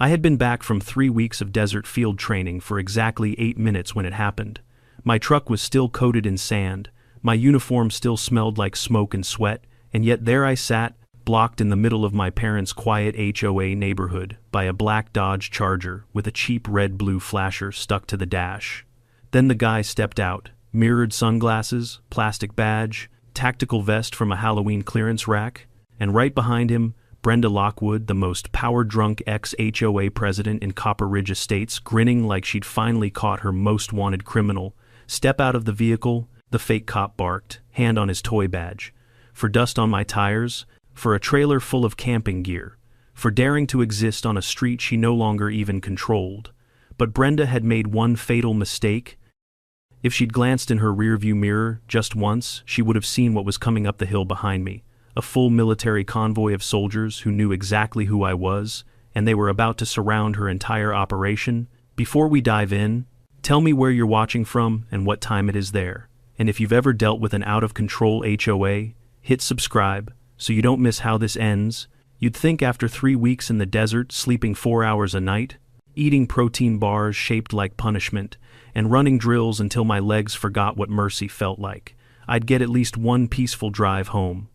I had been back from 3 weeks of desert field training for exactly 8 minutes when it happened. My truck was still coated in sand, my uniform still smelled like smoke and sweat, and yet there I sat, blocked in the middle of my parents' quiet HOA neighborhood by a black Dodge Charger with a cheap red-blue flasher stuck to the dash. Then the guy stepped out, mirrored sunglasses, plastic badge, tactical vest from a Halloween clearance rack, and right behind him, Brenda Lockwood, the most power-drunk ex-HOA president in Copper Ridge Estates, grinning like she'd finally caught her most wanted criminal. Step out of the vehicle, the fake cop barked, hand on his toy badge. For dust on my tires, for a trailer full of camping gear, for daring to exist on a street she no longer even controlled. But Brenda had made one fatal mistake. If she'd glanced in her rearview mirror just once, she would have seen what was coming up the hill behind me. A full military convoy of soldiers who knew exactly who I was, and they were about to surround her entire operation. Before we dive in, tell me where you're watching from and what time it is there. And if you've ever dealt with an out-of-control HOA, hit subscribe so you don't miss how this ends. You'd think after 3 weeks in the desert, sleeping 4 hours a night, eating protein bars shaped like punishment, and running drills until my legs forgot what mercy felt like, I'd get at least one peaceful drive home.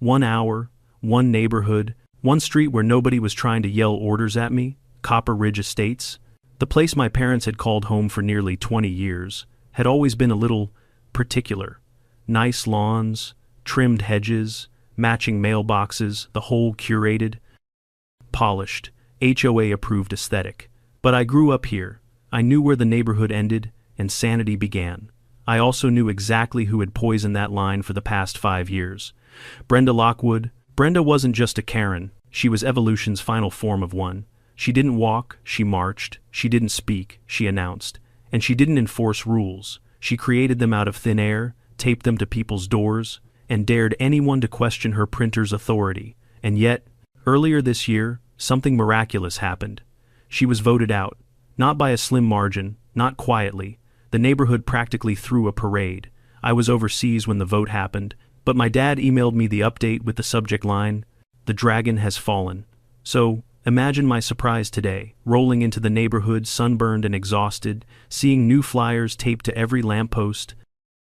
1 hour, one neighborhood, one street where nobody was trying to yell orders at me, Copper Ridge Estates. The place my parents had called home for nearly 20 years had always been a little particular. Nice lawns, trimmed hedges, matching mailboxes, the whole curated, polished, HOA-approved aesthetic. But I grew up here. I knew where the neighborhood ended and sanity began. I also knew exactly who had poisoned that line for the past 5 years. Brenda Lockwood. Brenda wasn't just a Karen, she was evolution's final form of one. She didn't walk, she marched. She didn't speak, she announced. And she didn't enforce rules. She created them out of thin air, taped them to people's doors, and dared anyone to question her printer's authority. And yet, earlier this year, something miraculous happened. She was voted out. Not by a slim margin, not quietly. The neighborhood practically threw a parade. I was overseas when the vote happened, but my dad emailed me the update with the subject line, "The dragon has fallen." So, imagine my surprise today, rolling into the neighborhood sunburned and exhausted, seeing new flyers taped to every lamppost.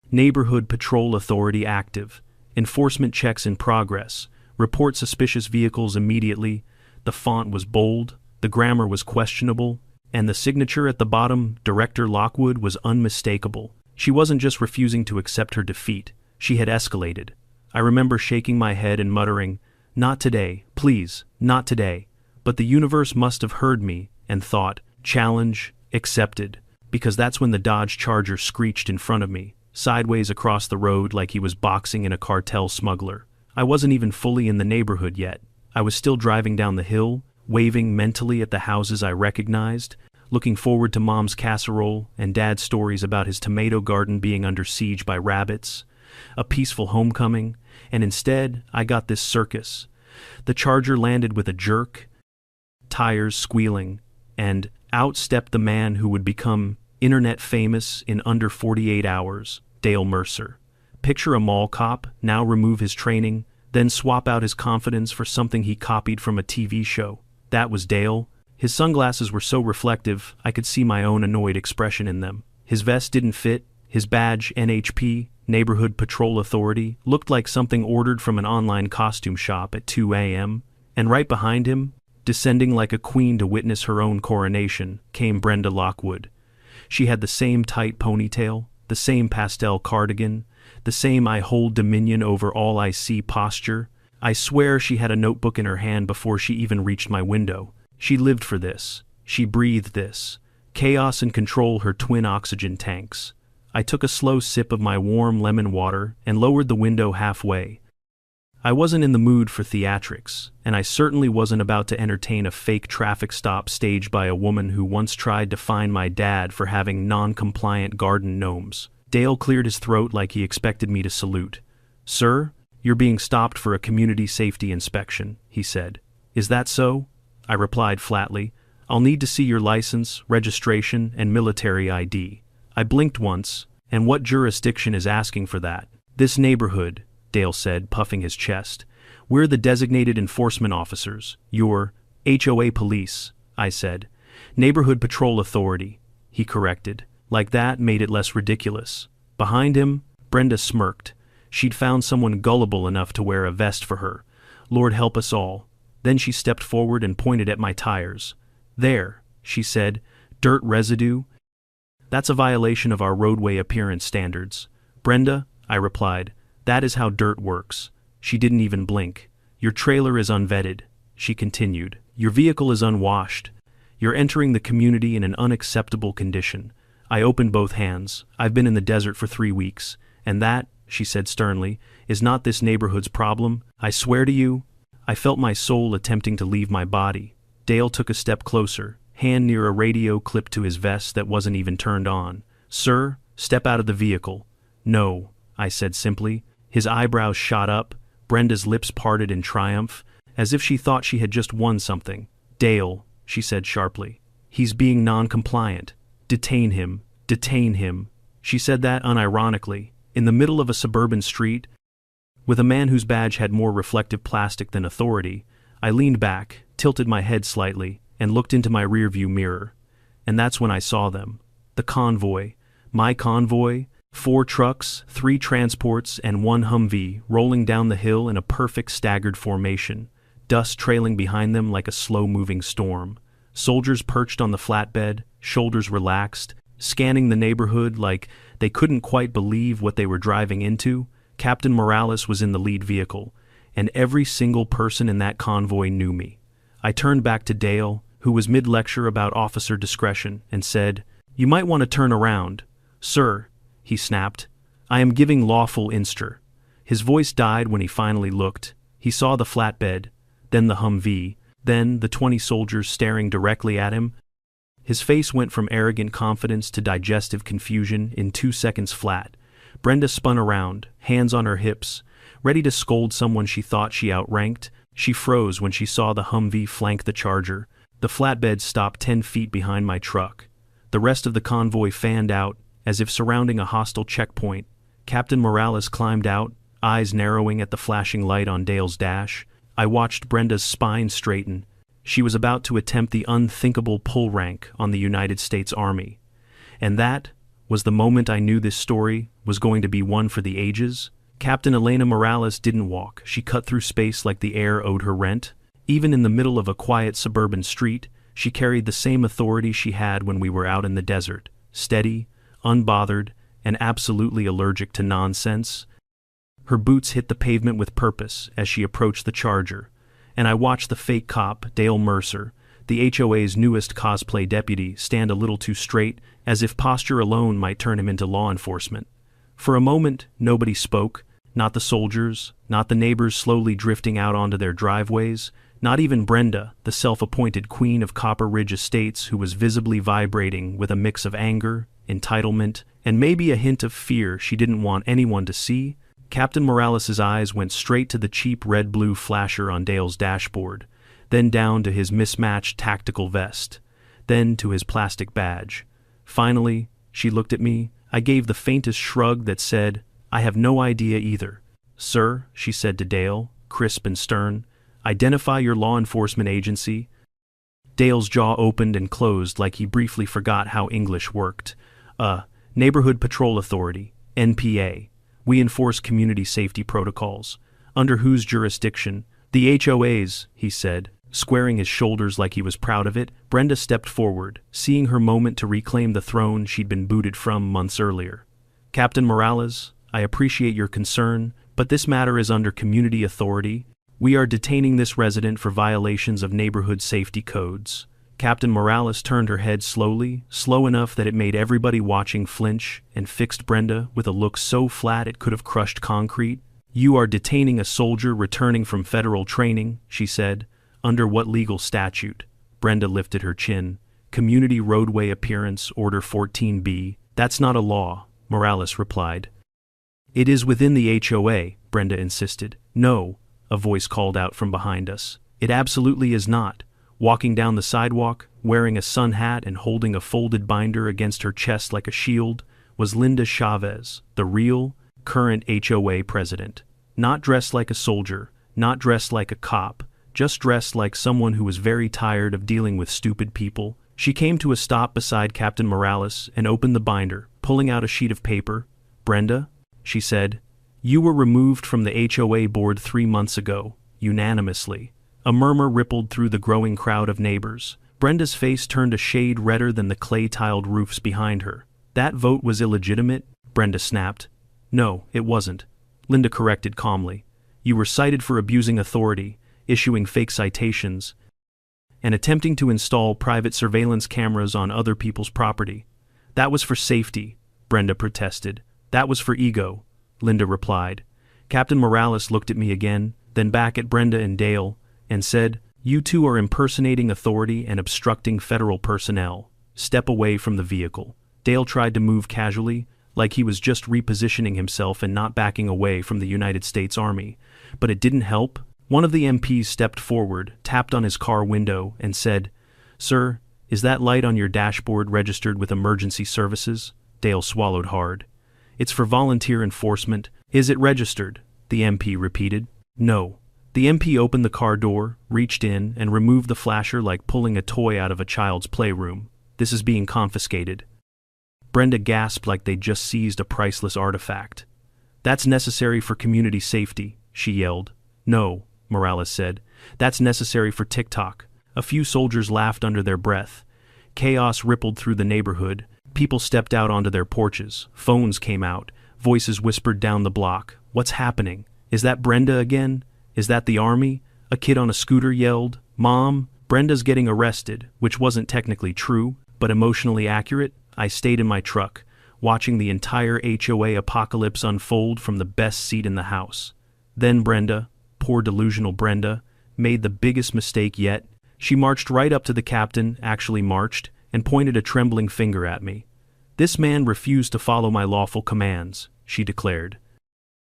Neighborhood Patrol Authority active. Enforcement checks in progress. Report suspicious vehicles immediately. The font was bold, the grammar was questionable, and the signature at the bottom, Director Lockwood, was unmistakable. She wasn't just refusing to accept her defeat, she had escalated. I remember shaking my head and muttering, "Not today, please, not today." But the universe must have heard me and thought, challenge accepted, because that's when the Dodge Charger screeched in front of me, sideways across the road like he was boxing in a cartel smuggler. I wasn't even fully in the neighborhood yet. I was still driving down the hill, waving mentally at the houses I recognized, looking forward to Mom's casserole and Dad's stories about his tomato garden being under siege by rabbits, a peaceful homecoming, and instead I got this circus. The Charger landed with a jerk, tires squealing, and out stepped the man who would become internet famous in under 48 hours, Dale Mercer. Picture a mall cop, now remove his training, then swap out his confidence for something he copied from a TV show. That was Dale. His sunglasses were so reflective, I could see my own annoyed expression in them. His vest didn't fit, his badge, NHP, Neighborhood Patrol Authority, looked like something ordered from an online costume shop at 2 a.m., and right behind him, descending like a queen to witness her own coronation, came Brenda Lockwood. She had the same tight ponytail, the same pastel cardigan, the same "I hold dominion over all I see" posture. I swear she had a notebook in her hand before she even reached my window. She lived for this. She breathed this. Chaos and control her twin oxygen tanks. I took a slow sip of my warm lemon water and lowered the window halfway. I wasn't in the mood for theatrics, and I certainly wasn't about to entertain a fake traffic stop staged by a woman who once tried to fine my dad for having non-compliant garden gnomes. Dale cleared his throat like he expected me to salute. "Sir, you're being stopped for a community safety inspection," he said. "Is that so?" I replied flatly. "I'll need to see your license, registration, and military ID." I blinked once, and what jurisdiction is asking for that? "This neighborhood," Dale said, puffing his chest. "We're the designated enforcement officers. You're HOA police." I said. Neighborhood Patrol Authority, he corrected. Like that made it less ridiculous. Behind him, Brenda smirked. She'd found someone gullible enough to wear a vest for her. Lord help us all. Then she stepped forward and pointed at my tires. There, she said, dirt residue. That's a violation of our roadway appearance standards. Brenda, I replied, that is how dirt works. She didn't even blink. Your trailer is unvetted, she continued. Your vehicle is unwashed. You're entering the community in an unacceptable condition. I opened both hands. I've been in the desert for 3 weeks, and that, she said sternly, is not this neighborhood's problem. I swear to you. I felt my soul attempting to leave my body. Dale took a step closer, hand near a radio clipped to his vest that wasn't even turned on. Sir, step out of the vehicle. No, I said simply. His eyebrows shot up. Brenda's lips parted in triumph, as if she thought she had just won something. Dale, she said sharply. He's being non-compliant. Detain him. Detain him. She said that unironically, in the middle of a suburban street. With a man whose badge had more reflective plastic than authority, I leaned back, tilted my head slightly, and looked into my rearview mirror. And that's when I saw them. The convoy. My convoy. 4 trucks, 3 transports, and 1 Humvee rolling down the hill in a perfect staggered formation, dust trailing behind them like a slow-moving storm. Soldiers perched on the flatbed, shoulders relaxed, scanning the neighborhood like they couldn't quite believe what they were driving into. Captain Morales was in the lead vehicle, and every single person in that convoy knew me. I turned back to Dale, who was mid-lecture about officer discretion, and said, "You might want to turn around." "Sir," he snapped, "I am giving lawful inster." His voice died when he finally looked. He saw the flatbed, then the Humvee, then the 20 soldiers staring directly at him. His face went from arrogant confidence to digestive confusion in 2 seconds flat. Brenda spun around, hands on her hips, ready to scold someone she thought she outranked. She froze when she saw the Humvee flank the Charger. The flatbed stopped 10 feet behind my truck. The rest of the convoy fanned out, as if surrounding a hostile checkpoint. Captain Morales climbed out, eyes narrowing at the flashing light on Dale's dash. I watched Brenda's spine straighten. She was about to attempt the unthinkable pull rank on the United States Army. And that was the moment I knew this story was going to be one for the ages. Captain Elena Morales didn't walk. She cut through space like the air owed her rent. Even in the middle of a quiet suburban street, she carried the same authority she had when we were out in the desert. Steady, unbothered, and absolutely allergic to nonsense. Her boots hit the pavement with purpose as she approached the Charger, and I watched the fake cop, Dale Mercer, the HOA's newest cosplay deputy, stand a little too straight, as if posture alone might turn him into law enforcement. For a moment, nobody spoke, not the soldiers, not the neighbors slowly drifting out onto their driveways, not even Brenda, the self-appointed queen of Copper Ridge Estates, who was visibly vibrating with a mix of anger, entitlement, and maybe a hint of fear she didn't want anyone to see. Captain Morales' eyes went straight to the cheap red-blue flasher on Dale's dashboard, then down to his mismatched tactical vest, then to his plastic badge. Finally, she looked at me. I gave the faintest shrug that said, "I have no idea either." "Sir," she said to Dale, crisp and stern, "identify your law enforcement agency." Dale's jaw opened and closed like he briefly forgot how English worked. Neighborhood Patrol Authority, NPA. We enforce community safety protocols. Under whose jurisdiction? The HOA's, he said, squaring his shoulders like he was proud of it. Brenda stepped forward, seeing her moment to reclaim the throne she'd been booted from months earlier. "Captain Morales, I appreciate your concern, but this matter is under community authority. We are detaining this resident for violations of neighborhood safety codes." Captain Morales turned her head slowly, slow enough that it made everybody watching flinch, and fixed Brenda with a look so flat it could have crushed concrete. "You are detaining a soldier returning from federal training," she said. "Under what legal statute?" Brenda lifted her chin. "Community Roadway Appearance Order 14B. That's not a law," Morales replied. "It is within the HOA," Brenda insisted. "No," a voice called out from behind us. "It absolutely is not." Walking down the sidewalk, wearing a sun hat and holding a folded binder against her chest like a shield, was Linda Chavez, the real, current HOA president. Not dressed like a soldier, not dressed like a cop, just dressed like someone who was very tired of dealing with stupid people. She came to a stop beside Captain Morales and opened the binder, pulling out a sheet of paper. "Brenda," she said, "you were removed from the HOA board 3 months ago, unanimously." A murmur rippled through the growing crowd of neighbors. Brenda's face turned a shade redder than the clay-tiled roofs behind her. "That vote was illegitimate?" Brenda snapped. "No, it wasn't," Linda corrected calmly. "You were cited for abusing authority, issuing fake citations, and attempting to install private surveillance cameras on other people's property." "That was for safety," Brenda protested. "That was for ego," Linda replied. Captain Morales looked at me again, then back at Brenda and Dale, and said, "You two are impersonating authority and obstructing federal personnel. Step away from the vehicle." Dale tried to move casually, like he was just repositioning himself and not backing away from the United States Army. But it didn't help. One of the MPs stepped forward, tapped on his car window, and said, "Sir, is that light on your dashboard registered with emergency services?" Dale swallowed hard. "It's for volunteer enforcement." "Is it registered?" the MP repeated. "No." The MP opened the car door, reached in, and removed the flasher like pulling a toy out of a child's playroom. "This is being confiscated." Brenda gasped like they'd just seized a priceless artifact. "That's necessary for community safety," she yelled. "No," Morales said. "That's necessary for TikTok." A few soldiers laughed under their breath. Chaos rippled through the neighborhood. People stepped out onto their porches. Phones came out. Voices whispered down the block. "What's happening? Is that Brenda again? Is that the army?" A kid on a scooter yelled, "Mom, Brenda's getting arrested," which wasn't technically true, but emotionally accurate. I stayed in my truck, watching the entire HOA apocalypse unfold from the best seat in the house. Then Brenda, poor delusional Brenda, made the biggest mistake yet. She marched right up to the captain, actually marched, and pointed a trembling finger at me. "This man refused to follow my lawful commands," she declared.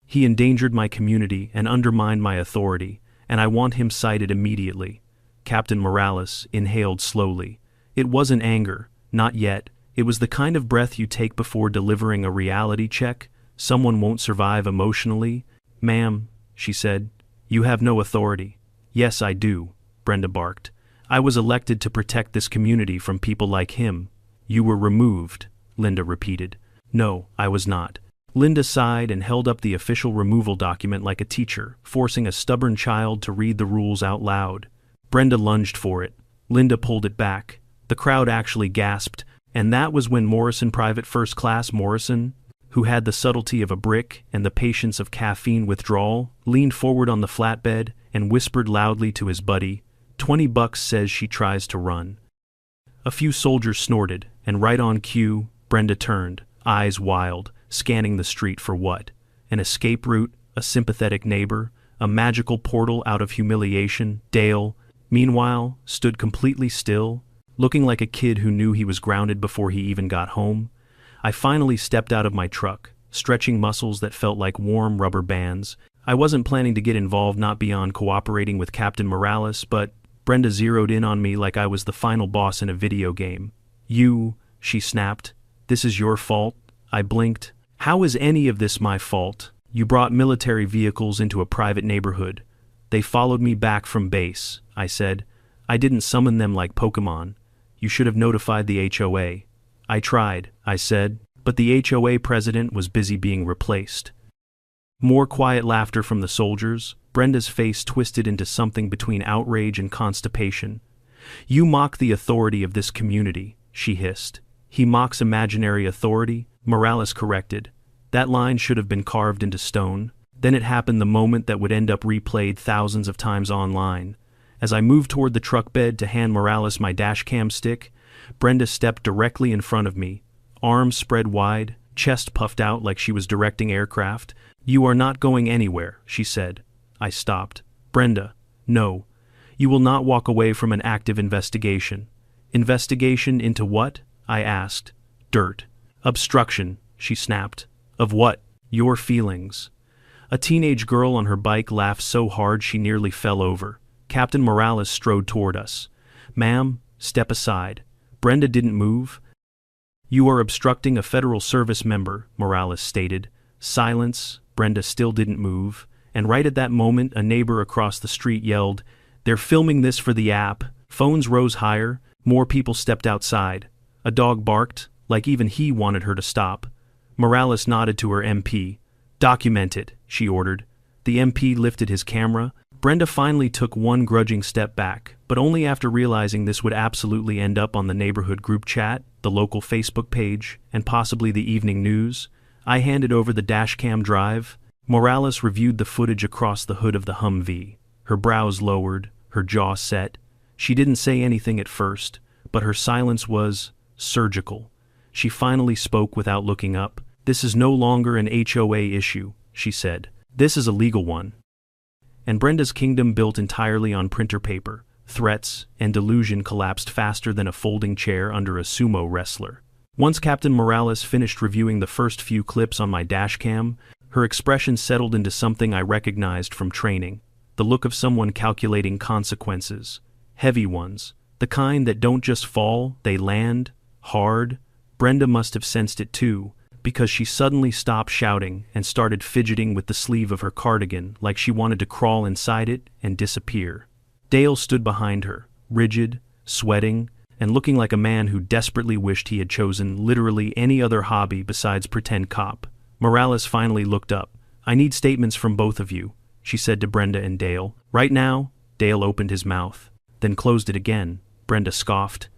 "He endangered my community and undermined my authority, and I want him cited immediately." Captain Morales inhaled slowly. It wasn't anger, not yet. It was the kind of breath you take before delivering a reality check. Someone won't survive emotionally. "Ma'am," she said, "you have no authority." "Yes, I do," Brenda barked. "I was elected to protect this community from people like him." "You were removed," Linda repeated. "No, I was not." Linda sighed and held up the official removal document like a teacher, forcing a stubborn child to read the rules out loud. Brenda lunged for it. Linda pulled it back. The crowd actually gasped, and that was when Morrison, Private First Class Morrison, who had the subtlety of a brick and the patience of caffeine withdrawal, leaned forward on the flatbed and whispered loudly to his buddy, "$20 says she tries to run." A few soldiers snorted, and right on cue, Brenda turned, eyes wild, scanning the street for what? An escape route, a sympathetic neighbor, a magical portal out of humiliation. Dale, meanwhile, stood completely still, looking like a kid who knew he was grounded before he even got home. I finally stepped out of my truck, stretching muscles that felt like warm rubber bands. I wasn't planning to get involved, not beyond cooperating with Captain Morales, but Brenda zeroed in on me like I was the final boss in a video game. "You," she snapped. "This is your fault." I blinked. "How is any of this my fault? You brought military vehicles into a private neighborhood. They followed me back from base," I said. "I didn't summon them like Pokemon. You should have notified the HOA." "I tried," I said, "but the HOA president was busy being replaced." More quiet laughter from the soldiers. Brenda's face twisted into something between outrage and constipation. "You mock the authority of this community," she hissed. "He mocks imaginary authority," Morales corrected. That line should have been carved into stone. Then it happened, the moment that would end up replayed thousands of times online. As I moved toward the truck bed to hand Morales my dashcam stick, Brenda stepped directly in front of me, arms spread wide, chest puffed out like she was directing aircraft. "You are not going anywhere," she said. I stopped. "Brenda, no. You will not walk away from an active investigation." "Investigation into what?" I asked. "Dirt." "Obstruction," she snapped. "Of what?" "Your feelings." A teenage girl on her bike laughed so hard she nearly fell over. Captain Morales strode toward us. "Ma'am, step aside." Brenda didn't move. "You are obstructing a federal service member," Morales stated. Silence. Brenda still didn't move. And right at that moment, a neighbor across the street yelled, They're filming this for the app. Phones rose higher, more people stepped outside. A dog barked, like even he wanted her to stop. Morales nodded to her MP. "Document it," she ordered. The MP lifted his camera. Brenda finally took one grudging step back, but only after realizing this would absolutely end up on the neighborhood group chat, the local Facebook page, and possibly the evening news. I handed over the dashcam drive. Morales reviewed the footage across the hood of the Humvee. Her brows lowered, her jaw set. She didn't say anything at first, but her silence was surgical. She finally spoke without looking up. "This is no longer an HOA issue," she said. "This is a legal one." And Brenda's kingdom, built entirely on printer paper, threats, and delusion, collapsed faster than a folding chair under a sumo wrestler. Once Captain Morales finished reviewing the first few clips on my dashcam, her expression settled into something I recognized from training. The look of someone calculating consequences. Heavy ones. The kind that don't just fall, they land hard. Brenda must have sensed it too, because she suddenly stopped shouting and started fidgeting with the sleeve of her cardigan like she wanted to crawl inside it and disappear. Dale stood behind her, rigid, sweating, and looking like a man who desperately wished he had chosen literally any other hobby besides pretend cop. Morales finally looked up. "I need statements from both of you," she said to Brenda and Dale. "Right now?" Dale opened his mouth, then closed it again. Brenda scoffed,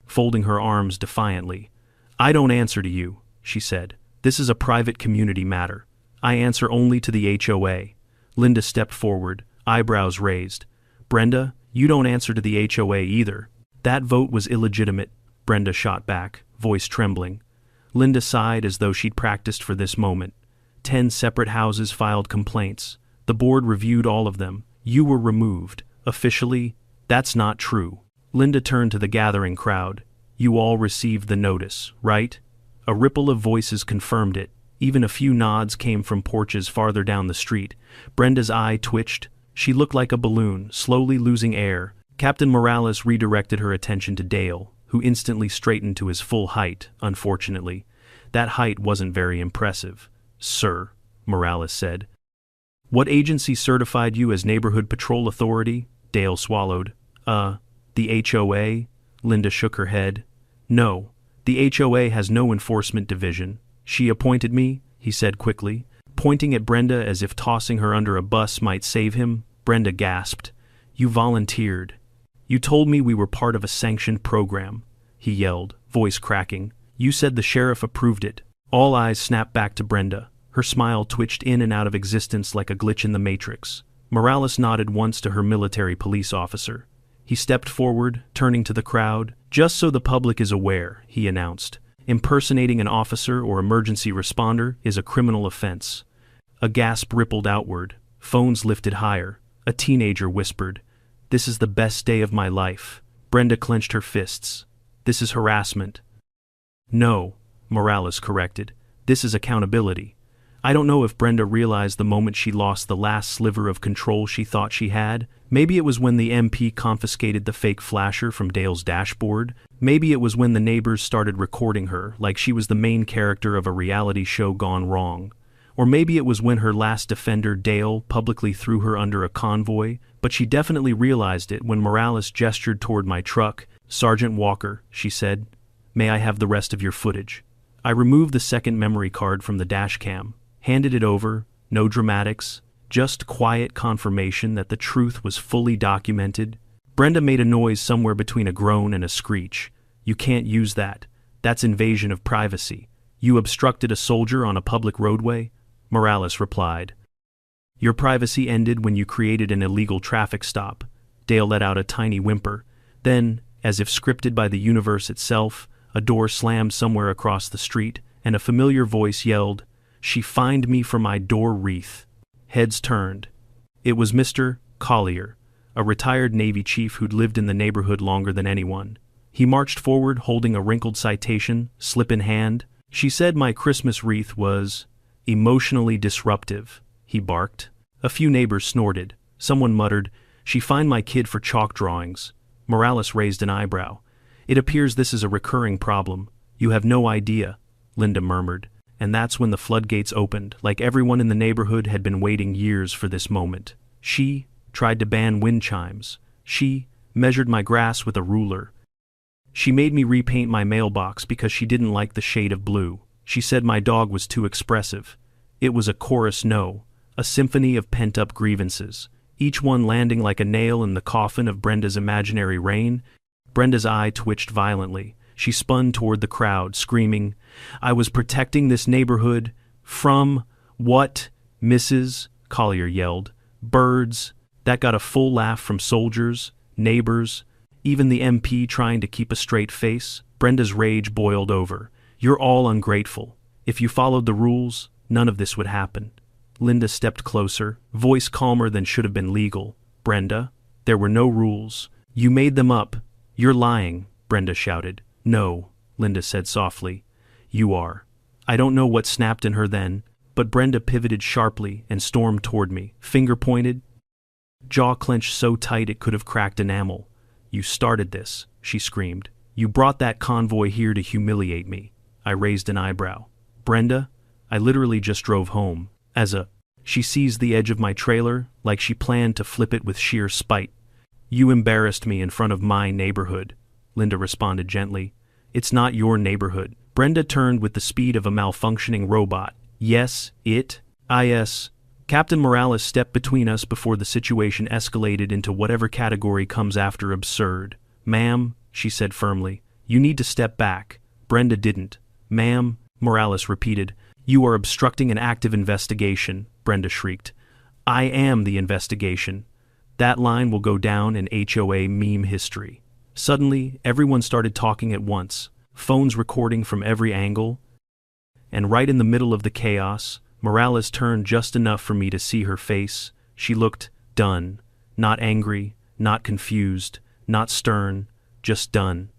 folding her arms defiantly. "I don't answer to you," she said. "This is a private community matter. I answer only to the HOA. Linda stepped forward, eyebrows raised. "Brenda, you don't answer to the HOA either." "That vote was illegitimate," Brenda shot back, voice trembling. Linda sighed as though she'd practiced for this moment. 10 separate houses filed complaints. The board reviewed all of them. "You were removed. Officially, that's not true." Linda turned to the gathering crowd. "You all received the notice, right?" A ripple of voices confirmed it. Even a few nods came from porches farther down the street. Brenda's eye twitched. She looked like a balloon, slowly losing air. Captain Morales redirected her attention to Dale, who instantly straightened to his full height, unfortunately. That height wasn't very impressive. "Sir," Morales said. "What agency certified you as Neighborhood Patrol Authority?" Dale swallowed. The HOA?" Linda shook her head. "No. The HOA has no enforcement division. She appointed me," he said quickly, pointing at Brenda as if tossing her under a bus might save him. Brenda gasped. "You volunteered. You told me we were part of a sanctioned program," he yelled, voice cracking. "You said the sheriff approved it." All eyes snapped back to Brenda. Her smile twitched in and out of existence like a glitch in the Matrix. Morales nodded once to her military police officer. He stepped forward, turning to the crowd. "Just so the public is aware," he announced, "impersonating an officer or emergency responder is a criminal offense." A gasp rippled outward. Phones lifted higher. A teenager whispered, "This is the best day of my life." Brenda clenched her fists. "This is harassment." "No," Morales corrected. "This is accountability." I don't know if Brenda realized the moment she lost the last sliver of control she thought she had. Maybe it was when the MP confiscated the fake flasher from Dale's dashboard. Maybe it was when the neighbors started recording her like she was the main character of a reality show gone wrong. Or maybe it was when her last defender, Dale, publicly threw her under a convoy, but she definitely realized it when Morales gestured toward my truck. "Sergeant Walker," she said, "may I have the rest of your footage?" I removed the second memory card from the dashcam, handed it over, no dramatics, just quiet confirmation that the truth was fully documented. Brenda made a noise somewhere between a groan and a screech. "You can't use that. That's invasion of privacy. You obstructed a soldier on a public roadway?" Morales replied. "Your privacy ended when you created an illegal traffic stop." Dale let out a tiny whimper. Then, as if scripted by the universe itself, a door slammed somewhere across the street, and a familiar voice yelled, "She fined me for my door wreath." Heads turned. It was Mr. Collier, a retired Navy chief who'd lived in the neighborhood longer than anyone. He marched forward holding a wrinkled citation, slip in hand. "She said my Christmas wreath was emotionally disruptive," he barked. A few neighbors snorted. Someone muttered, "She fined my kid for chalk drawings." Morales raised an eyebrow. "It appears this is a recurring problem." "You have no idea," Linda murmured. And that's when the floodgates opened, like everyone in the neighborhood had been waiting years for this moment. She tried to ban wind chimes. She measured my grass with a ruler. She made me repaint my mailbox because she didn't like the shade of blue. She said my dog was too expressive. It was a chorus no, a symphony of pent-up grievances, each one landing like a nail in the coffin of Brenda's imaginary reign. Brenda's eye twitched violently. She spun toward the crowd, screaming, "I was protecting this neighborhood from what, Mrs.?" Collier yelled. "Birds." That got a full laugh from soldiers, neighbors, even the MP trying to keep a straight face. Brenda's rage boiled over. "You're all ungrateful. If you followed the rules, none of this would happen." Linda stepped closer, voice calmer than should have been legal. "Brenda, there were no rules. You made them up." "You're lying," Brenda shouted. "No," Linda said softly. "You are." I don't know what snapped in her then, but Brenda pivoted sharply and stormed toward me, finger pointed, jaw clenched so tight it could have cracked enamel. "You started this," she screamed. "You brought that convoy here to humiliate me." I raised an eyebrow. "Brenda, I literally just drove home." She seized the edge of my trailer like she planned to flip it with sheer spite. "You embarrassed me in front of my neighborhood," Linda responded gently. "It's not your neighborhood." Brenda turned with the speed of a malfunctioning robot. "Yes, Yes. Captain Morales stepped between us before the situation escalated into whatever category comes after absurd. "Ma'am," she said firmly, "you need to step back." Brenda didn't. "Ma'am," Morales repeated. "You are obstructing an active investigation," Brenda shrieked. "I am the investigation." That line will go down in HOA meme history. Suddenly, everyone started talking at once, phones recording from every angle, and right in the middle of the chaos, Morales turned just enough for me to see her face. She looked done, not angry, not confused, not stern, just done.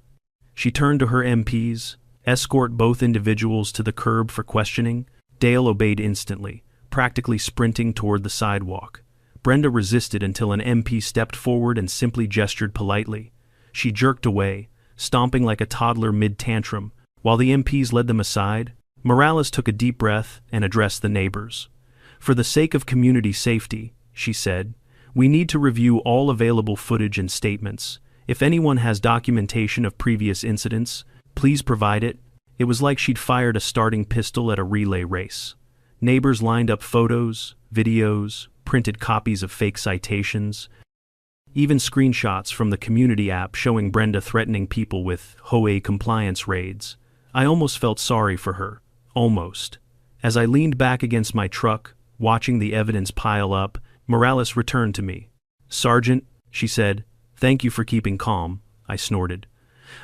She turned to her MPs, "Escort both individuals to the curb for questioning." Dale obeyed instantly, practically sprinting toward the sidewalk. Brenda resisted until an MP stepped forward and simply gestured politely. She jerked away, stomping like a toddler mid-tantrum. While the MPs led them aside, Morales took a deep breath and addressed the neighbors. "For the sake of community safety," she said, "we need to review all available footage and statements. If anyone has documentation of previous incidents, please provide it." It was like she'd fired a starting pistol at a relay race. Neighbors lined up photos, videos, printed copies of fake citations, even screenshots from the community app showing Brenda threatening people with HOA compliance raids. I almost felt sorry for her. Almost. As I leaned back against my truck, watching the evidence pile up, Morales returned to me. "Sergeant," she said, "thank you for keeping calm." I snorted.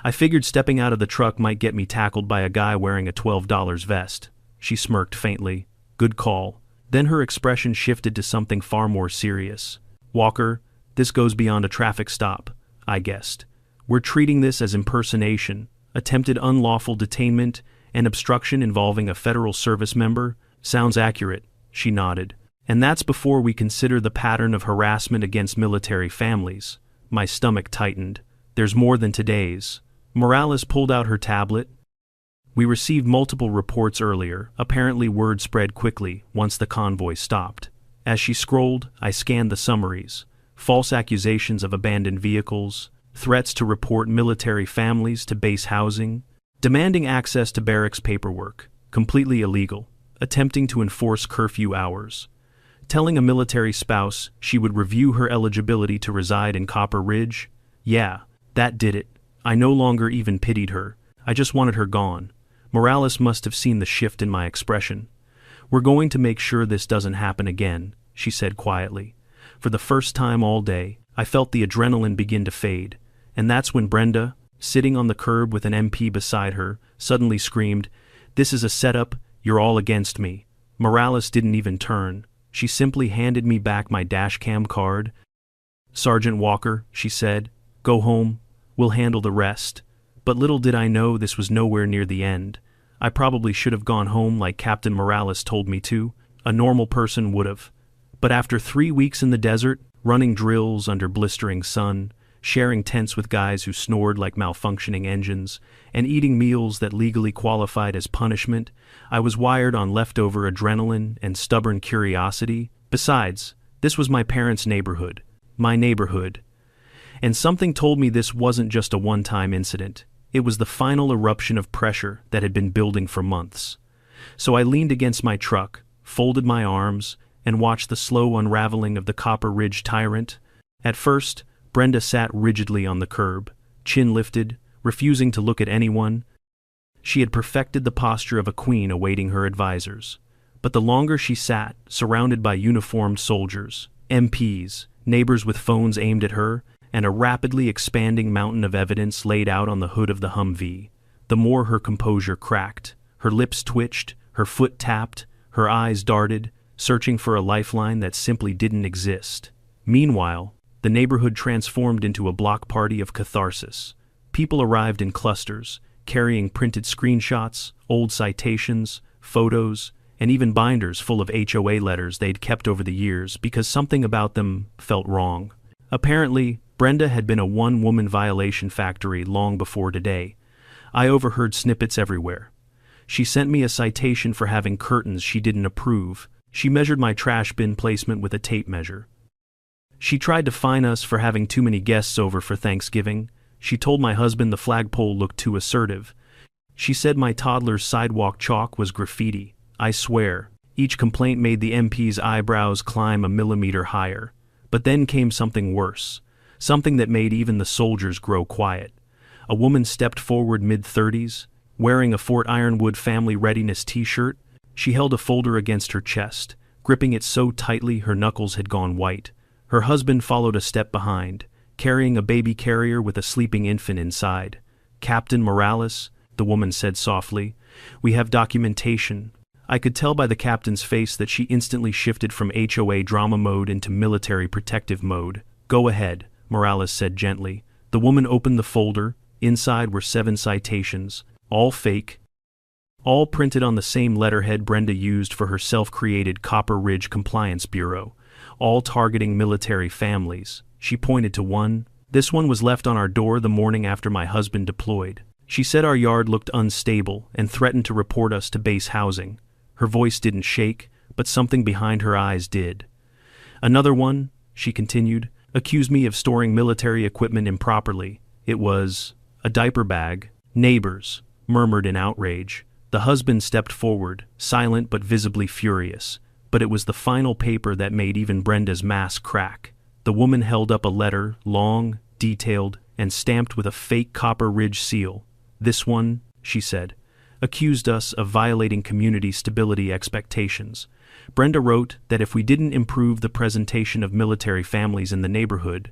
I figured stepping out of the truck might get me tackled by a guy wearing a $12 vest. She smirked faintly. "Good call." Then her expression shifted to something far more serious. "Walker, this goes beyond a traffic stop," I guessed. "We're treating this as impersonation, attempted unlawful detainment, and obstruction involving a federal service member." "Sounds accurate," she nodded. "And that's before we consider the pattern of harassment against military families." My stomach tightened. "There's more than today's." Morales pulled out her tablet. "We received multiple reports earlier. Apparently word spread quickly once the convoy stopped." As she scrolled, I scanned the summaries. False accusations of abandoned vehicles, threats to report military families to base housing, demanding access to barracks paperwork, completely illegal, attempting to enforce curfew hours, telling a military spouse she would review her eligibility to reside in Copper Ridge. Yeah, that did it. I no longer even pitied her. I just wanted her gone. Morales must have seen the shift in my expression. "We're going to make sure this doesn't happen again," she said quietly. For the first time all day, I felt the adrenaline begin to fade, and that's when Brenda, sitting on the curb with an MP beside her, suddenly screamed, "This is a setup, you're all against me." Morales didn't even turn. She simply handed me back my dashcam card. "Sergeant Walker," she said, "go home. We'll handle the rest." But little did I know this was nowhere near the end. I probably should have gone home like Captain Morales told me to. A normal person would have. But after 3 weeks in the desert, running drills under blistering sun, sharing tents with guys who snored like malfunctioning engines, and eating meals that legally qualified as punishment, I was wired on leftover adrenaline and stubborn curiosity. Besides, this was my parents' neighborhood. my neighborhood. And something told me this wasn't just a one-time incident. It was the final eruption of pressure that had been building for months. So I leaned against my truck, folded my arms, and watched the slow unraveling of the Copper Ridge tyrant. At first, Brenda sat rigidly on the curb, chin lifted, refusing to look at anyone. She had perfected the posture of a queen awaiting her advisors. But the longer she sat, surrounded by uniformed soldiers, MPs, neighbors with phones aimed at her, and a rapidly expanding mountain of evidence laid out on the hood of the Humvee, the more her composure cracked. Her lips twitched, her foot tapped, her eyes darted, searching for a lifeline that simply didn't exist. Meanwhile, the neighborhood transformed into a block party of catharsis. People arrived in clusters, carrying printed screenshots, old citations, photos, and even binders full of HOA letters they'd kept over the years because something about them felt wrong. Apparently, Brenda had been a one-woman violation factory long before today. I overheard snippets everywhere. She sent me a citation for having curtains she didn't approve. She measured my trash bin placement with a tape measure. She tried to fine us for having too many guests over for Thanksgiving. She told my husband the flagpole looked too assertive. She said my toddler's sidewalk chalk was graffiti. I swear, each complaint made the MP's eyebrows climb a millimeter higher. But then came something worse. Something that made even the soldiers grow quiet. A woman stepped forward mid-30s, wearing a Fort Ironwood family readiness t-shirt. She held a folder against her chest, gripping it so tightly her knuckles had gone white. Her husband followed a step behind, carrying a baby carrier with a sleeping infant inside. "Captain Morales," the woman said softly, "we have documentation." I could tell by the captain's face that she instantly shifted from HOA drama mode into military protective mode. "Go ahead," Morales said gently. The woman opened the folder. Inside were 7 citations, all fake, all printed on the same letterhead Brenda used for her self-created Copper Ridge Compliance Bureau, all targeting military families. She pointed to one. "This one was left on our door the morning after my husband deployed. She said our yard looked unstable and threatened to report us to base housing." Her voice didn't shake, but something behind her eyes did. "Another one," she continued, "accused me of storing military equipment improperly. It was a diaper bag." "Neighbors," murmured in outrage. The husband stepped forward, silent but visibly furious. But it was the final paper that made even Brenda's mask crack. The woman held up a letter, long, detailed, and stamped with a fake Copper Ridge seal. "This one," she said, "accused us of violating community stability expectations. Brenda wrote that if we didn't improve the presentation of military families in the neighborhood,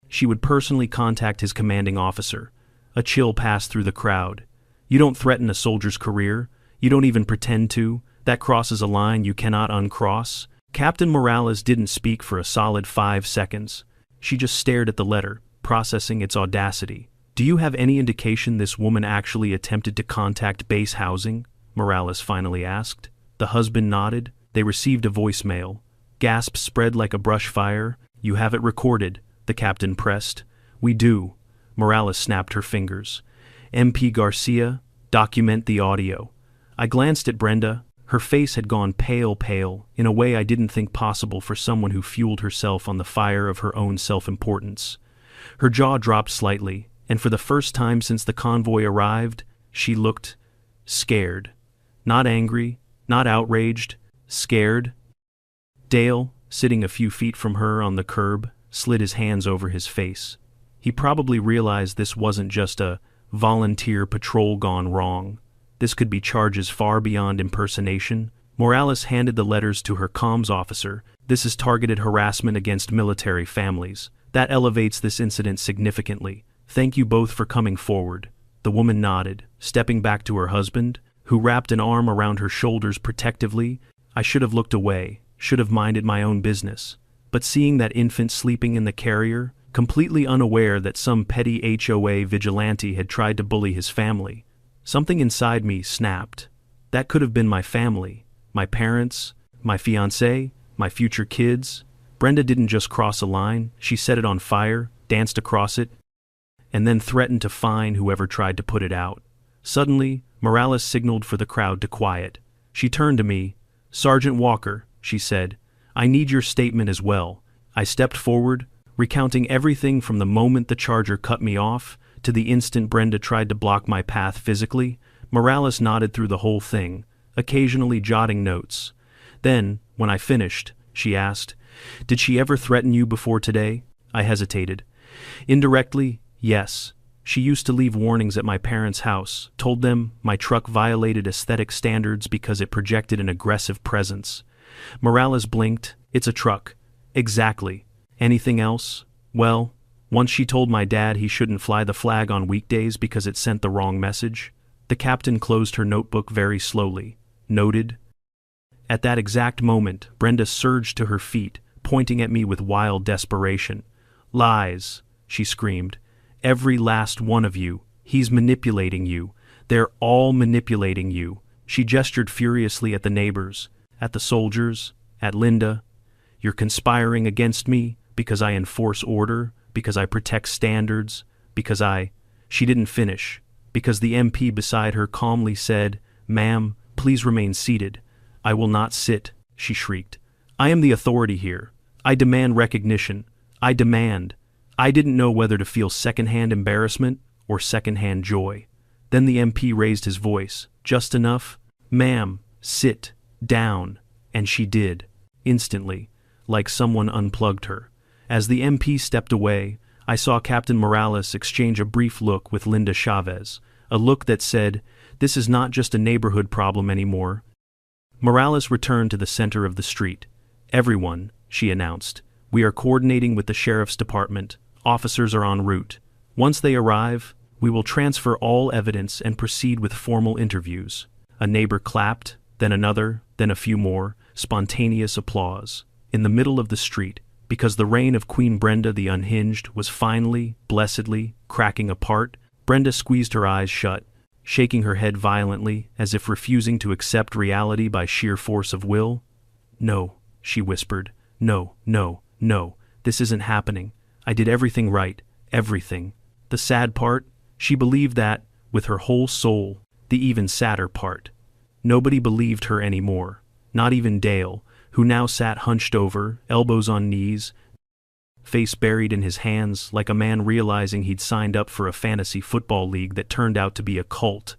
she would personally contact his commanding officer." A chill passed through the crowd. "You don't threaten a soldier's career. You don't even pretend to. That crosses a line you cannot uncross." Captain Morales didn't speak for a solid 5 seconds. She just stared at the letter, processing its audacity. "Do you have any indication this woman actually attempted to contact base housing?" Morales finally asked. The husband nodded. "They received a voicemail." Gasps spread like a brush fire. "You have it recorded," the captain pressed. "We do." Morales snapped her fingers. "MP Garcia, document the audio." I glanced at Brenda. Her face had gone pale, in a way I didn't think possible for someone who fueled herself on the fire of her own self-importance. Her jaw dropped slightly, and for the first time since the convoy arrived, she looked scared. Not angry, not outraged, scared. Dale, sitting a few feet from her on the curb, slid his hands over his face. He probably realized this wasn't just a volunteer patrol gone wrong. This could be charges far beyond impersonation. Morales handed the letters to her comms officer. "This is targeted harassment against military families. That elevates this incident significantly. Thank you both for coming forward." The woman nodded, stepping back to her husband, who wrapped an arm around her shoulders protectively. I should have looked away, should have minded my own business. But seeing that infant sleeping in the carrier, completely unaware that some petty HOA vigilante had tried to bully his family, something inside me snapped. That could have been my family, my parents, my fiancé, my future kids. Brenda didn't just cross a line, she set it on fire, danced across it, and then threatened to fine whoever tried to put it out. Suddenly, Morales signaled for the crowd to quiet. She turned to me. "Sergeant Walker," she said, "I need your statement as well." I stepped forward, recounting everything from the moment the charger cut me off to the instant Brenda tried to block my path physically. Morales nodded through the whole thing, occasionally jotting notes. Then, when I finished, she asked, "Did she ever threaten you before today?" I hesitated. "Indirectly, yes. She used to leave warnings at my parents' house, told them my truck violated aesthetic standards because it projected an aggressive presence." Morales blinked. "It's a truck." "Exactly. Anything else?" "Well, once she told my dad he shouldn't fly the flag on weekdays because it sent the wrong message." The captain closed her notebook very slowly. "Noted." At that exact moment, Brenda surged to her feet, pointing at me with wild desperation. "Lies," she screamed. "Every last one of you. He's manipulating you. They're all manipulating you." She gestured furiously at the neighbors, at the soldiers, at Linda. "You're conspiring against me because I enforce order, because I protect standards, because I—" She didn't finish, because the MP beside her calmly said, "Ma'am, please remain seated." "I will not sit," she shrieked. "I am the authority here. I demand recognition. I demand." I didn't know whether to feel secondhand embarrassment or secondhand joy. Then the MP raised his voice, just enough. "Ma'am, sit down." And she did, instantly, like someone unplugged her. As the MP stepped away, I saw Captain Morales exchange a brief look with Linda Chavez, a look that said, "This is not just a neighborhood problem anymore." Morales returned to the center of the street. "Everyone," she announced, "we are coordinating with the sheriff's department. Officers are en route. Once they arrive, we will transfer all evidence and proceed with formal interviews." A neighbor clapped, then another, then a few more. Spontaneous applause. In the middle of the street, because the reign of Queen Brenda the Unhinged was finally, blessedly, cracking apart, Brenda squeezed her eyes shut, shaking her head violently as if refusing to accept reality by sheer force of will. "No," she whispered. "No, no, no. This isn't happening. I did everything right. Everything." The sad part? She believed that, with her whole soul. The even sadder part. Nobody believed her anymore. Not even Dale, who now sat hunched over, elbows on knees, face buried in his hands like a man realizing he'd signed up for a fantasy football league that turned out to be a cult.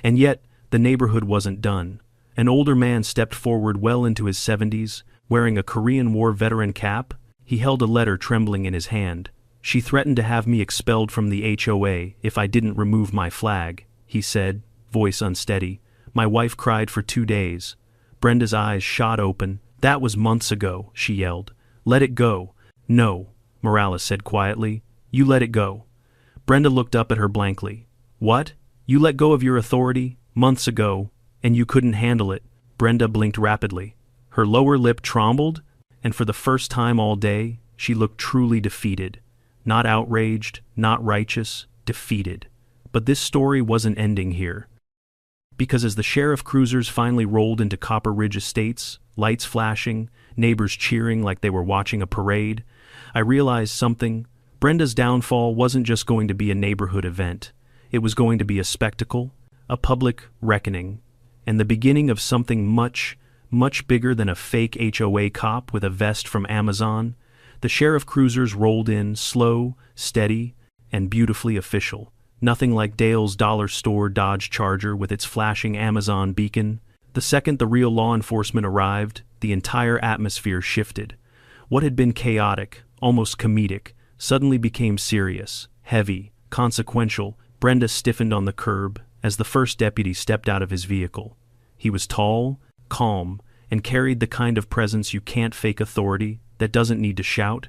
And yet, the neighborhood wasn't done. An older man stepped forward well into his 70s, wearing a Korean War veteran cap. He held a letter trembling in his hand. "She threatened to have me expelled from the HOA if I didn't remove my flag," he said, voice unsteady. "My wife cried for 2 days." Brenda's eyes shot open. "That was months ago," she yelled. "Let it go." "No," Morales said quietly. "You let it go." Brenda looked up at her blankly. "What? You let go of your authority, months ago, and you couldn't handle it?" Brenda blinked rapidly. Her lower lip trembled, and for the first time all day, she looked truly defeated. Not outraged, not righteous, defeated. But this story wasn't ending here. Because as the sheriff cruisers finally rolled into Copper Ridge Estates, lights flashing, neighbors cheering like they were watching a parade, I realized something. Brenda's downfall wasn't just going to be a neighborhood event. It was going to be a spectacle, a public reckoning, and the beginning of something much, much bigger than a fake HOA cop with a vest from Amazon. The sheriff cruisers rolled in, slow, steady, and beautifully official. Nothing like Dale's dollar store Dodge Charger with its flashing Amazon beacon. The second the real law enforcement arrived, the entire atmosphere shifted. What had been chaotic, almost comedic, suddenly became serious, heavy, consequential. Brenda stiffened on the curb as the first deputy stepped out of his vehicle. He was tall, calm, and carried the kind of presence you can't fake authority, that doesn't need to shout.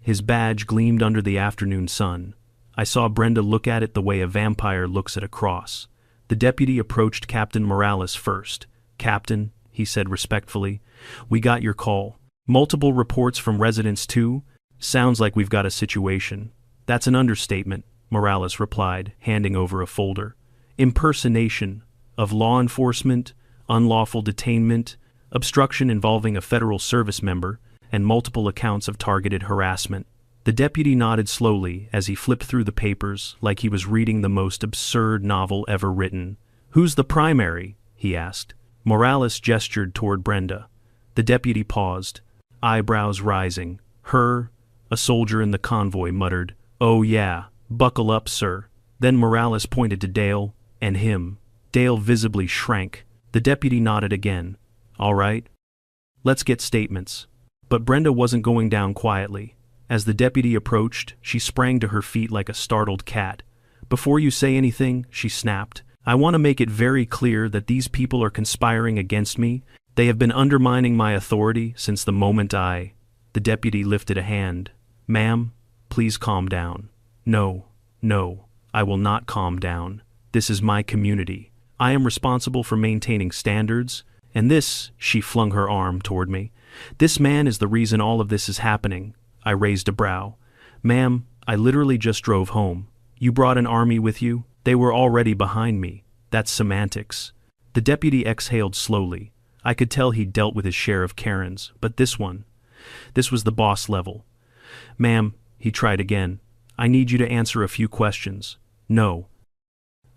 His badge gleamed under the afternoon sun. I saw Brenda look at it the way a vampire looks at a cross. The deputy approached Captain Morales first. "Captain," he said respectfully, "we got your call. Multiple reports from residents too? Sounds like we've got a situation." "That's an understatement," Morales replied, handing over a folder. "Impersonation of law enforcement, unlawful detainment, obstruction involving a federal service member, and multiple accounts of targeted harassment." The deputy nodded slowly as he flipped through the papers like he was reading the most absurd novel ever written. "Who's the primary?" he asked. Morales gestured toward Brenda. The deputy paused, eyebrows rising. "Her, A soldier in the convoy muttered, "Oh yeah, buckle up, sir." Then Morales pointed to Dale, and him. Dale visibly shrank. The deputy nodded again. "All right. Let's get statements." But Brenda wasn't going down quietly. As the deputy approached, she sprang to her feet like a startled cat. "Before you say anything," she snapped, "I want to make it very clear that these people are conspiring against me. They have been undermining my authority since the moment I—" The deputy lifted a hand. "Ma'am, please calm down." No, I will not calm down. This is my community. I am responsible for maintaining standards, and this," she flung her arm toward me, "this man is the reason all of this is happening." I raised a brow. "Ma'am, I literally just drove home. You brought an army with you? They were already behind me. That's semantics." The deputy exhaled slowly. I could tell he'd dealt with his share of Karens, but this was the boss level. "Ma'am," he tried again, "I need you to answer a few questions." "No.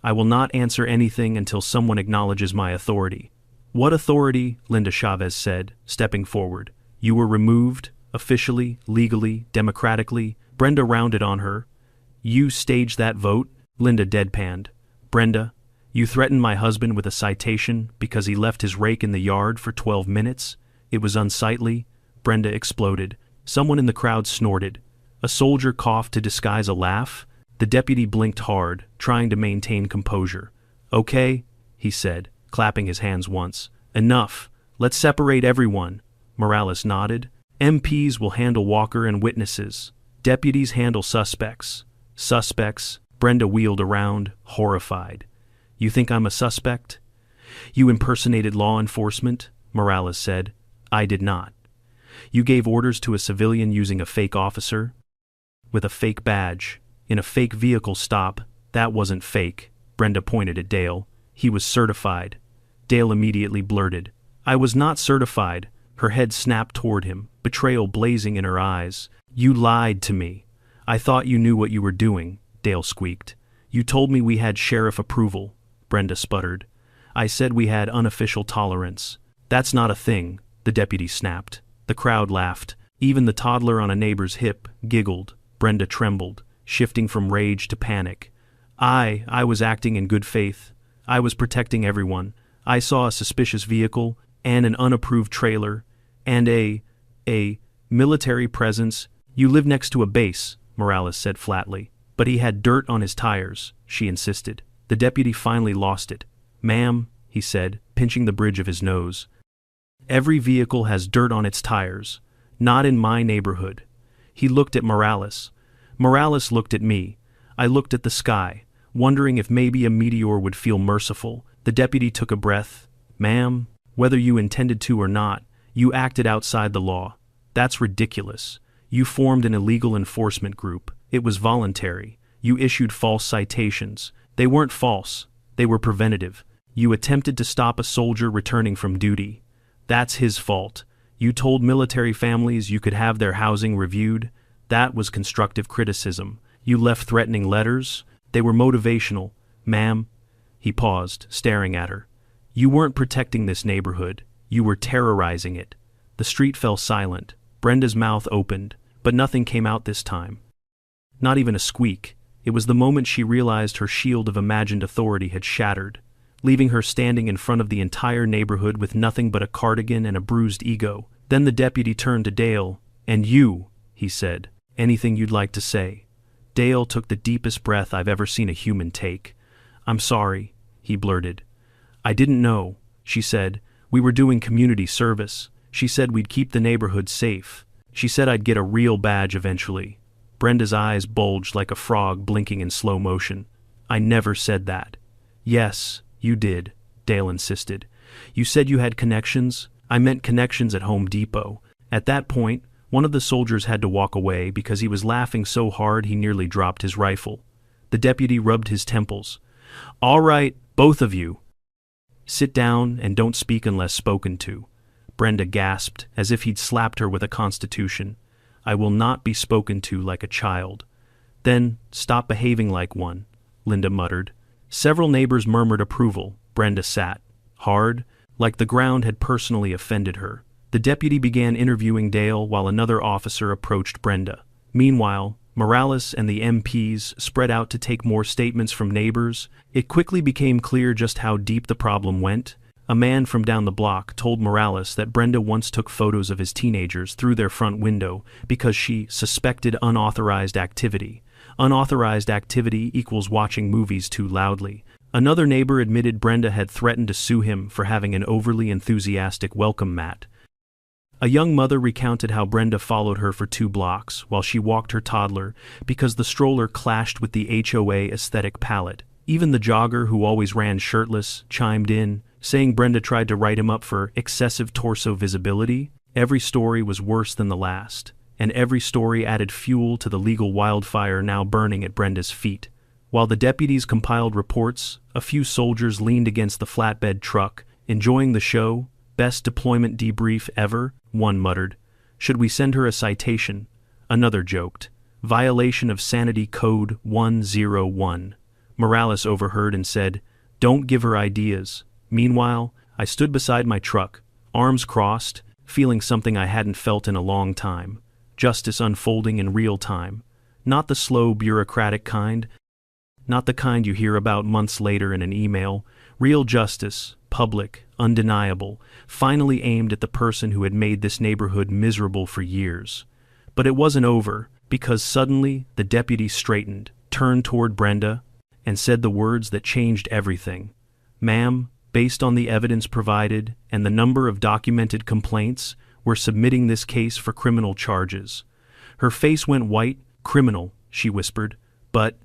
I will not answer anything until someone acknowledges my authority." "What authority?" Linda Chavez said, stepping forward. "You were removed, officially, legally, democratically." Brenda rounded on her. "You staged that vote?" Linda deadpanned. "Brenda, you threatened my husband with a citation because he left his rake in the yard for 12 minutes? It was unsightly." Brenda exploded. Someone in the crowd snorted. A soldier coughed to disguise a laugh. The deputy blinked hard, trying to maintain composure. "Okay," he said, clapping his hands once. "Enough. Let's separate everyone." Morales nodded. "MPs will handle Walker and witnesses. Deputies handle suspects." "Suspects?" Brenda wheeled around, horrified. "You think I'm a suspect?" "You impersonated law enforcement," Morales said. "I did not." "You gave orders to a civilian using a fake officer? With a fake badge, in a fake vehicle stop." "That wasn't fake." Brenda pointed at Dale. "He was certified." Dale immediately blurted, "I was not certified." Her head snapped toward him, betrayal blazing in her eyes. "You lied to me." "I thought you knew what you were doing," Dale squeaked. "You told me we had sheriff approval," Brenda sputtered. "I said we had unofficial tolerance." "That's not a thing," the deputy snapped. The crowd laughed. Even the toddler on a neighbor's hip giggled. Brenda trembled, shifting from rage to panic. I was acting in good faith. I was protecting everyone. I saw a suspicious vehicle, and an unapproved trailer, and a military presence." "You live next to a base," Morales said flatly. "But he had dirt on his tires," she insisted. The deputy finally lost it. "Ma'am," he said, pinching the bridge of his nose, "every vehicle has dirt on its tires. Not in my neighborhood." He looked at Morales. Morales looked at me. I looked at the sky, wondering if maybe a meteor would feel merciful. The deputy took a breath. "Ma'am, whether you intended to or not, you acted outside the law. That's ridiculous. You formed an illegal enforcement group. It was voluntary. You issued false citations. They weren't false. They were preventative. You attempted to stop a soldier returning from duty. That's his fault. You told military families you could have their housing reviewed. That was constructive criticism. You left threatening letters. They were motivational. Ma'am." He paused, staring at her. "You weren't protecting this neighborhood. You were terrorizing it." The street fell silent. Brenda's mouth opened, but nothing came out this time. Not even a squeak. It was the moment she realized her shield of imagined authority had shattered, leaving her standing in front of the entire neighborhood with nothing but a cardigan and a bruised ego. Then the deputy turned to Dale. "And you," he said, "anything you'd like to say?" Dale took the deepest breath I've ever seen a human take. "I'm sorry," he blurted. "I didn't know," she said. "We were doing community service. She said we'd keep the neighborhood safe. She said I'd get a real badge eventually." Brenda's eyes bulged like a frog blinking in slow motion. "I never said that." "Yes, you did," Dale insisted. "You said you had connections. I meant connections at Home Depot." At that point, one of the soldiers had to walk away because he was laughing so hard he nearly dropped his rifle. The deputy rubbed his temples. "All right, both of you. Sit down and don't speak unless spoken to." Brenda gasped, as if he'd slapped her with a constitution. "I will not be spoken to like a child." "Then stop behaving like one," Linda muttered. Several neighbors murmured approval. Brenda sat, hard, like the ground had personally offended her. The deputy began interviewing Dale while another officer approached Brenda. Meanwhile, Morales and the MPs spread out to take more statements from neighbors. It quickly became clear just how deep the problem went. A man from down the block told Morales that Brenda once took photos of his teenagers through their front window because she suspected unauthorized activity. Unauthorized activity equals watching movies too loudly. Another neighbor admitted Brenda had threatened to sue him for having an overly enthusiastic welcome mat. A young mother recounted how Brenda followed her for 2 blocks while she walked her toddler because the stroller clashed with the HOA aesthetic palette. Even the jogger who always ran shirtless chimed in, saying Brenda tried to write him up for excessive torso visibility. Every story was worse than the last, and every story added fuel to the legal wildfire now burning at Brenda's feet. While the deputies compiled reports, a few soldiers leaned against the flatbed truck, enjoying the show. "Best deployment debrief ever," one muttered. "Should we send her a citation?" Another joked. "Violation of Sanity Code 101. Morales overheard and said, "Don't give her ideas." Meanwhile, I stood beside my truck, arms crossed, feeling something I hadn't felt in a long time. Justice unfolding in real time. Not the slow, bureaucratic kind. Not the kind you hear about months later in an email. Real justice, public, undeniable, finally aimed at the person who had made this neighborhood miserable for years. But it wasn't over, because suddenly the deputy straightened, turned toward Brenda, and said the words that changed everything. "Ma'am, based on the evidence provided and the number of documented complaints, we're submitting this case for criminal charges." Her face went white. "Criminal," she whispered. But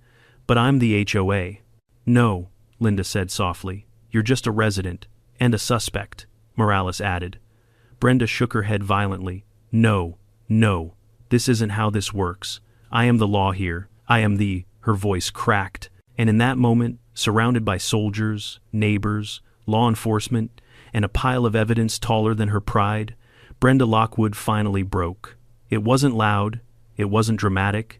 I'm the HOA. "No," Linda said softly. "You're just a resident. And a suspect," Morales added. Brenda shook her head violently. No, this isn't how this works. I am the law here. I am the—" her voice cracked, and in that moment, surrounded by soldiers, neighbors, law enforcement, and a pile of evidence taller than her pride, Brenda Lockwood finally broke. It wasn't loud, it wasn't dramatic,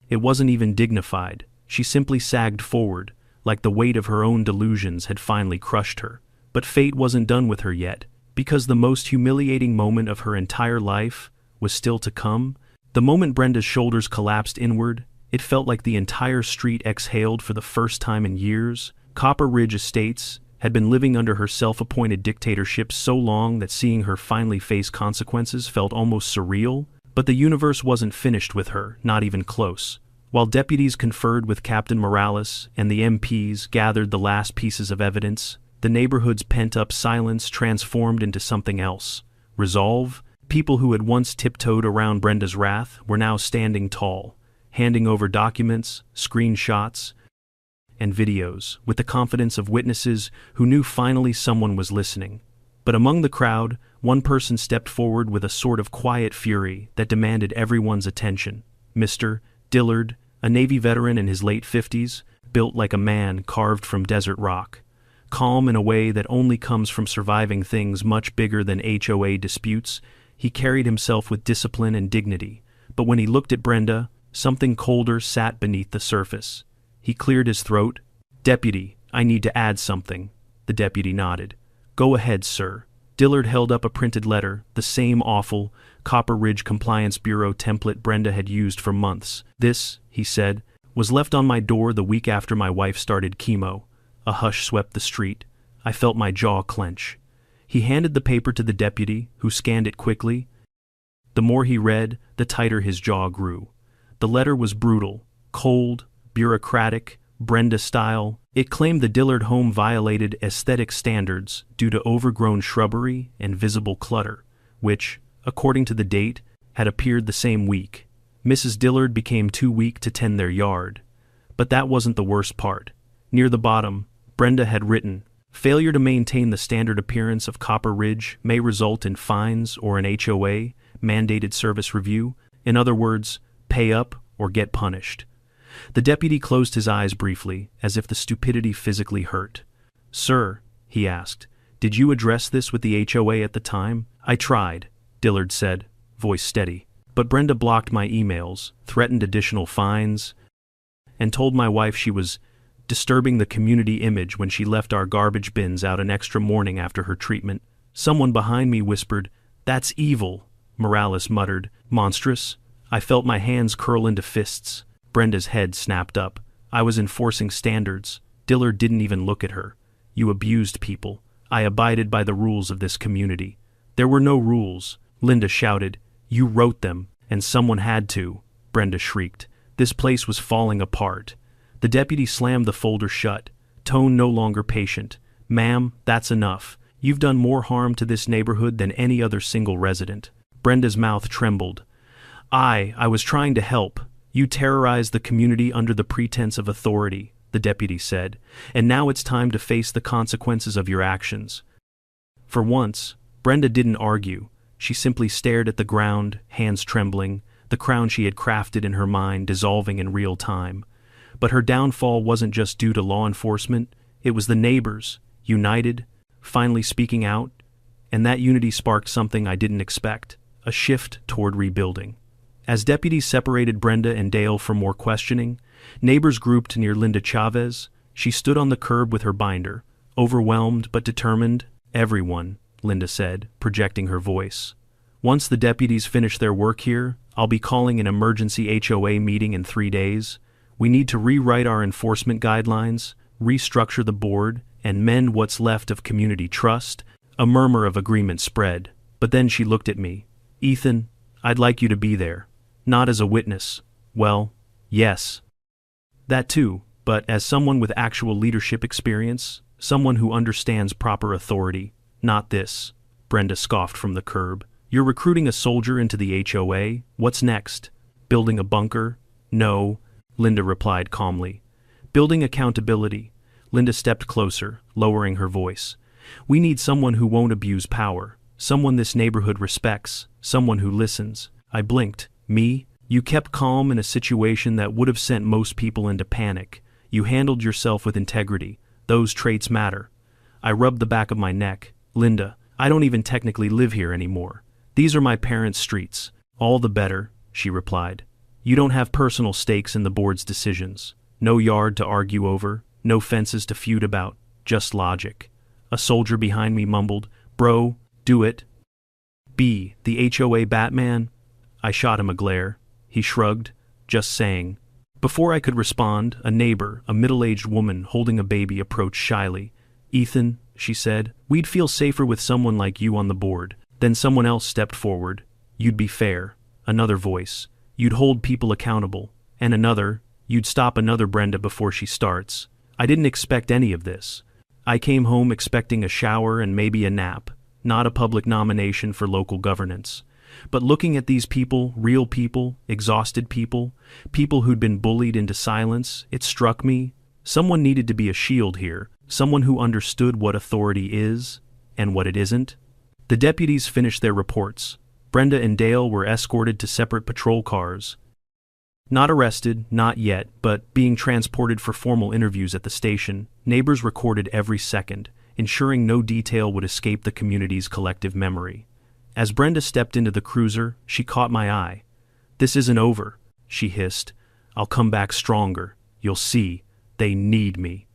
it wasn't even dignified. She simply sagged forward, like the weight of her own delusions had finally crushed her. But fate wasn't done with her yet, because the most humiliating moment of her entire life was still to come. The moment Brenda's shoulders collapsed inward, it felt like the entire street exhaled for the first time in years. Copper Ridge Estates had been living under her self-appointed dictatorship so long that seeing her finally face consequences felt almost surreal. But the universe wasn't finished with her, not even close. While deputies conferred with Captain Morales and the MPs gathered the last pieces of evidence, the neighborhood's pent-up silence transformed into something else. Resolve. People who had once tiptoed around Brenda's wrath were now standing tall, handing over documents, screenshots, and videos, with the confidence of witnesses who knew finally someone was listening. But among the crowd, one person stepped forward with a sort of quiet fury that demanded everyone's attention. Mr. Dillard, a Navy veteran in his late 50s, built like a man carved from desert rock. Calm in a way that only comes from surviving things much bigger than HOA disputes, he carried himself with discipline and dignity. But when he looked at Brenda, something colder sat beneath the surface. He cleared his throat. "Deputy, I need to add something." The deputy nodded. "Go ahead, sir." Dillard held up a printed letter, the same awful Copper Ridge Compliance Bureau template Brenda had used for months. "This," he said, "was left on my door the week after my wife started chemo." A hush swept the street. I felt my jaw clench. He handed the paper to the deputy, who scanned it quickly. The more he read, the tighter his jaw grew. The letter was brutal, cold, bureaucratic, Brenda style. It claimed the Dillard home violated aesthetic standards due to overgrown shrubbery and visible clutter, which, according to the date, had appeared the same week. Mrs. Dillard became too weak to tend their yard. But that wasn't the worst part. Near the bottom, Brenda had written, "Failure to maintain the standard appearance of Copper Ridge may result in fines or an HOA mandated service review. In other words, pay up or get punished." The deputy closed his eyes briefly, as if the stupidity physically hurt. "Sir," he asked, "did you address this with the HOA at the time?" "I tried," Dillard said, voice steady. "But Brenda blocked my emails, threatened additional fines, and told my wife she was disturbing the community image when she left our garbage bins out an extra morning after her treatment." Someone behind me whispered, "That's evil," Morales muttered. "Monstrous." I felt my hands curl into fists. Brenda's head snapped up. I was enforcing standards. Dillard didn't even look at her. You abused people. I abided by the rules of this community. There were no rules, Linda shouted. You wrote them, and someone had to, Brenda shrieked. This place was falling apart. The deputy slammed the folder shut, tone no longer patient. Ma'am, that's enough. You've done more harm to this neighborhood than any other single resident. Brenda's mouth trembled. I was trying to help. You terrorized the community under the pretense of authority, the deputy said, and now it's time to face the consequences of your actions. For once, Brenda didn't argue. She simply stared at the ground, hands trembling, the crown she had crafted in her mind dissolving in real time. But her downfall wasn't just due to law enforcement, it was the neighbors, united, finally speaking out, and that unity sparked something I didn't expect, a shift toward rebuilding. As deputies separated Brenda and Dale for more questioning, neighbors grouped near Linda Chavez. She stood on the curb with her binder, overwhelmed but determined. Everyone, Linda said, projecting her voice. Once the deputies finish their work here, I'll be calling an emergency HOA meeting in 3 days. We need to rewrite our enforcement guidelines, restructure the board, and mend what's left of community trust. A murmur of agreement spread, but then she looked at me. Ethan, I'd like you to be there. Not as a witness. Well, yes. That too, but as someone with actual leadership experience, someone who understands proper authority. Not this, Brenda scoffed from the curb. You're recruiting a soldier into the HOA? What's next? Building a bunker? No, Linda replied calmly. Building accountability. Linda stepped closer, lowering her voice. We need someone who won't abuse power, someone this neighborhood respects, someone who listens. I blinked. Me? You kept calm in a situation that would have sent most people into panic. You handled yourself with integrity. Those traits matter. I rubbed the back of my neck. Linda, I don't even technically live here anymore. These are my parents' streets. All the better, she replied. You don't have personal stakes in the board's decisions. No yard to argue over, no fences to feud about, just logic. A soldier behind me mumbled, Bro, do it. B, the HOA Batman? I shot him a glare. He shrugged, just saying. Before I could respond, a neighbor, a middle-aged woman holding a baby, approached shyly. Ethan, she said, we'd feel safer with someone like you on the board. Then someone else stepped forward. You'd be fair. Another voice. You'd hold people accountable. And another, you'd stop another Brenda before she starts. I didn't expect any of this. I came home expecting a shower and maybe a nap, not a public nomination for local governance. But looking at these people, real people, exhausted people, people who'd been bullied into silence, it struck me, someone needed to be a shield here, someone who understood what authority is and what it isn't. The deputies finished their reports. Brenda and Dale were escorted to separate patrol cars. Not arrested, not yet, but being transported for formal interviews at the station. Neighbors recorded every second, ensuring no detail would escape the community's collective memory. As Brenda stepped into the cruiser, she caught my eye. This isn't over, she hissed. I'll come back stronger. You'll see. They need me.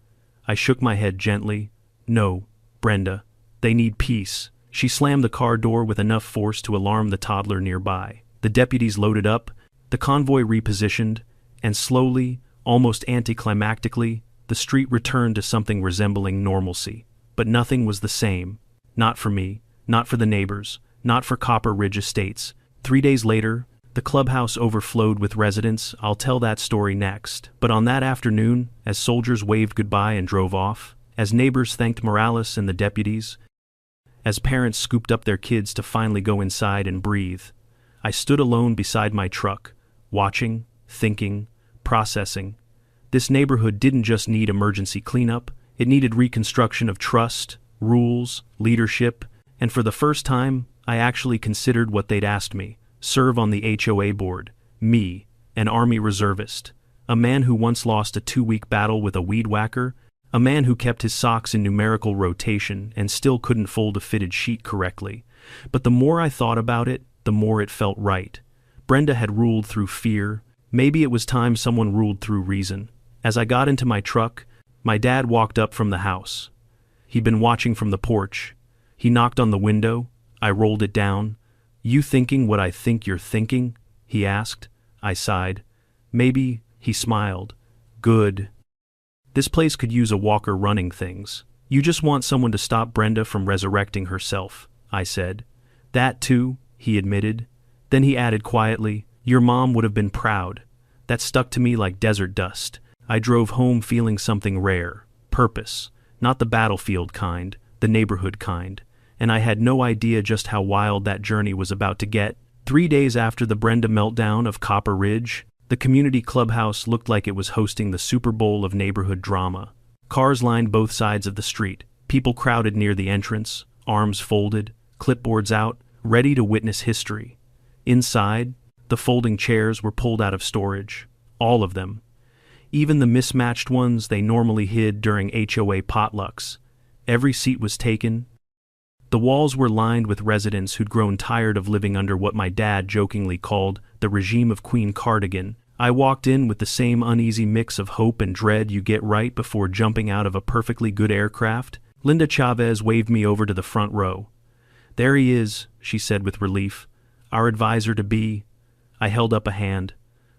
I shook my head gently. No, Brenda. They need peace. She slammed the car door with enough force to alarm the toddler nearby. The deputies loaded up, the convoy repositioned, and slowly, almost anticlimactically, the street returned to something resembling normalcy. But nothing was the same. Not for me, not for the neighbors, not for Copper Ridge Estates. 3 days later, the clubhouse overflowed with residents. I'll tell that story next. But on that afternoon, as soldiers waved goodbye and drove off, as neighbors thanked Morales and the deputies, as parents scooped up their kids to finally go inside and breathe, I stood alone beside my truck, watching, thinking, processing. This neighborhood didn't just need emergency cleanup, it needed reconstruction of trust, rules, leadership, and for the first time, I actually considered what they'd asked me: serve on the HOA board. Me, an Army reservist, a man who once lost a 2-week battle with a weed whacker, a man who kept his socks in numerical rotation and still couldn't fold a fitted sheet correctly. But the more I thought about it, the more it felt right. Brenda had ruled through fear. Maybe it was time someone ruled through reason. As I got into my truck, my dad walked up from the house. He'd been watching from the porch. He knocked on the window. I rolled it down. You thinking what I think you're thinking? he asked. I sighed. Maybe, he smiled. Good. This place could use a walker running things. You just want someone to stop Brenda from resurrecting herself, I said. That too, he admitted. Then he added quietly, your mom would have been proud. That stuck to me like desert dust. I drove home feeling something rare. Purpose. Not the battlefield kind, the neighborhood kind. And I had no idea just how wild that journey was about to get. 3 days after the Brenda meltdown of Copper Ridge, the community clubhouse looked like it was hosting the Super Bowl of neighborhood drama. Cars lined both sides of the street. People crowded near the entrance, arms folded, clipboards out, ready to witness history. Inside, the folding chairs were pulled out of storage. All of them. Even the mismatched ones they normally hid during HOA potlucks. Every seat was taken. The walls were lined with residents who'd grown tired of living under what my dad jokingly called the regime of Queen Cardigan. I walked in with the same uneasy mix of hope and dread you get right before jumping out of a perfectly good aircraft. Linda Chavez waved me over to the front row. There he is, she said with relief. Our advisor-to-be. I held up a hand.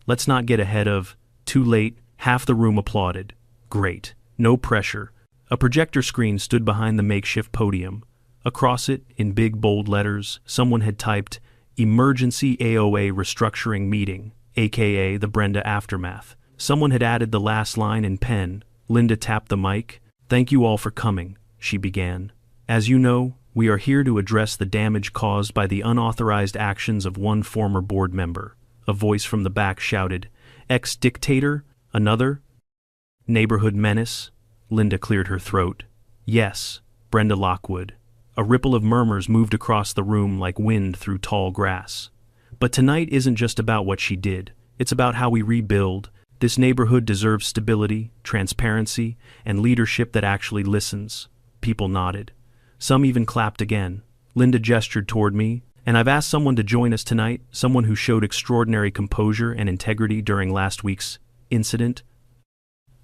Let's not get ahead of. Too late. Half the room applauded. Great. No pressure. A projector screen stood behind the makeshift podium. Across it, in big bold letters, someone had typed, Emergency AOA Restructuring Meeting, aka the Brenda Aftermath. Someone had added the last line in pen. Linda tapped the mic. Thank you all for coming, she began. As you know, we are here to address the damage caused by the unauthorized actions of one former board member. A voice from the back shouted, Ex-dictator? Another? Neighborhood menace? Linda cleared her throat. Yes, Brenda Lockwood. A ripple of murmurs moved across the room like wind through tall grass. But tonight isn't just about what she did. It's about how we rebuild. This neighborhood deserves stability, transparency, and leadership that actually listens. People nodded. Some even clapped again. Linda gestured toward me, and I've asked someone to join us tonight, someone who showed extraordinary composure and integrity during last week's incident.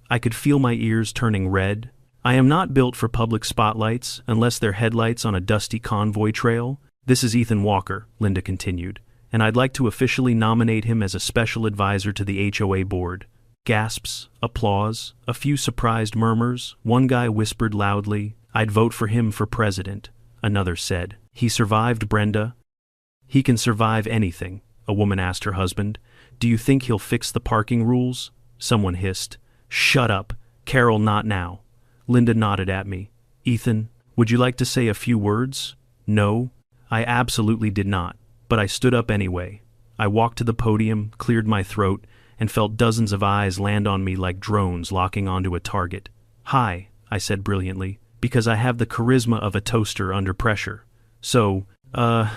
I could feel my ears turning red. I am not built for public spotlights unless they're headlights on a dusty convoy trail. This is Ethan Walker, Linda continued, and I'd like to officially nominate him as a special advisor to the HOA board. Gasps, applause, a few surprised murmurs. One guy whispered loudly, I'd vote for him for president. Another said, he survived Brenda. He can survive anything, a woman asked her husband. Do you think he'll fix the parking rules? Someone hissed. Shut up, Carol, not now. Linda nodded at me. Ethan, would you like to say a few words? No, I absolutely did not, but I stood up anyway. I walked to the podium, cleared my throat, and felt dozens of eyes land on me like drones locking onto a target. Hi, I said brilliantly, because I have the charisma of a toaster under pressure. So,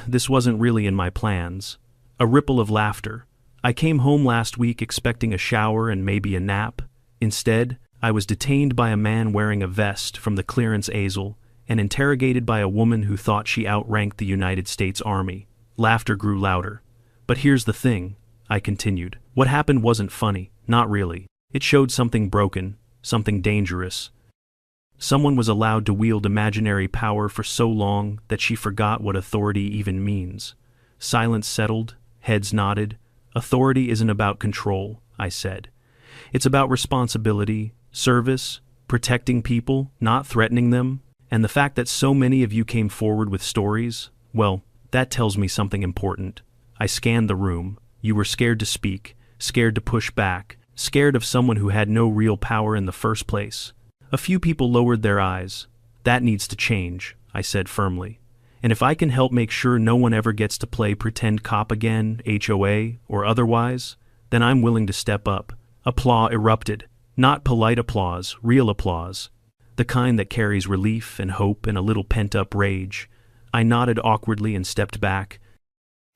this wasn't really in my plans. A ripple of laughter. I came home last week expecting a shower and maybe a nap. Instead, I was detained by a man wearing a vest from the clearance easel and interrogated by a woman who thought she outranked the United States Army. Laughter grew louder. But here's the thing, I continued. What happened wasn't funny, not really. It showed something broken, something dangerous. Someone was allowed to wield imaginary power for so long that she forgot what authority even means. Silence settled, heads nodded. Authority isn't about control, I said. It's about responsibility, service, protecting people, not threatening them. And the fact that so many of you came forward with stories, well, that tells me something important. I scanned the room. You were scared to speak, scared to push back, scared of someone who had no real power in the first place. A few people lowered their eyes. That needs to change, I said firmly. And if I can help make sure no one ever gets to play pretend cop again, HOA or otherwise, then I'm willing to step up. Applause erupted. Not polite applause, real applause. The kind that carries relief and hope and a little pent-up rage. I nodded awkwardly and stepped back.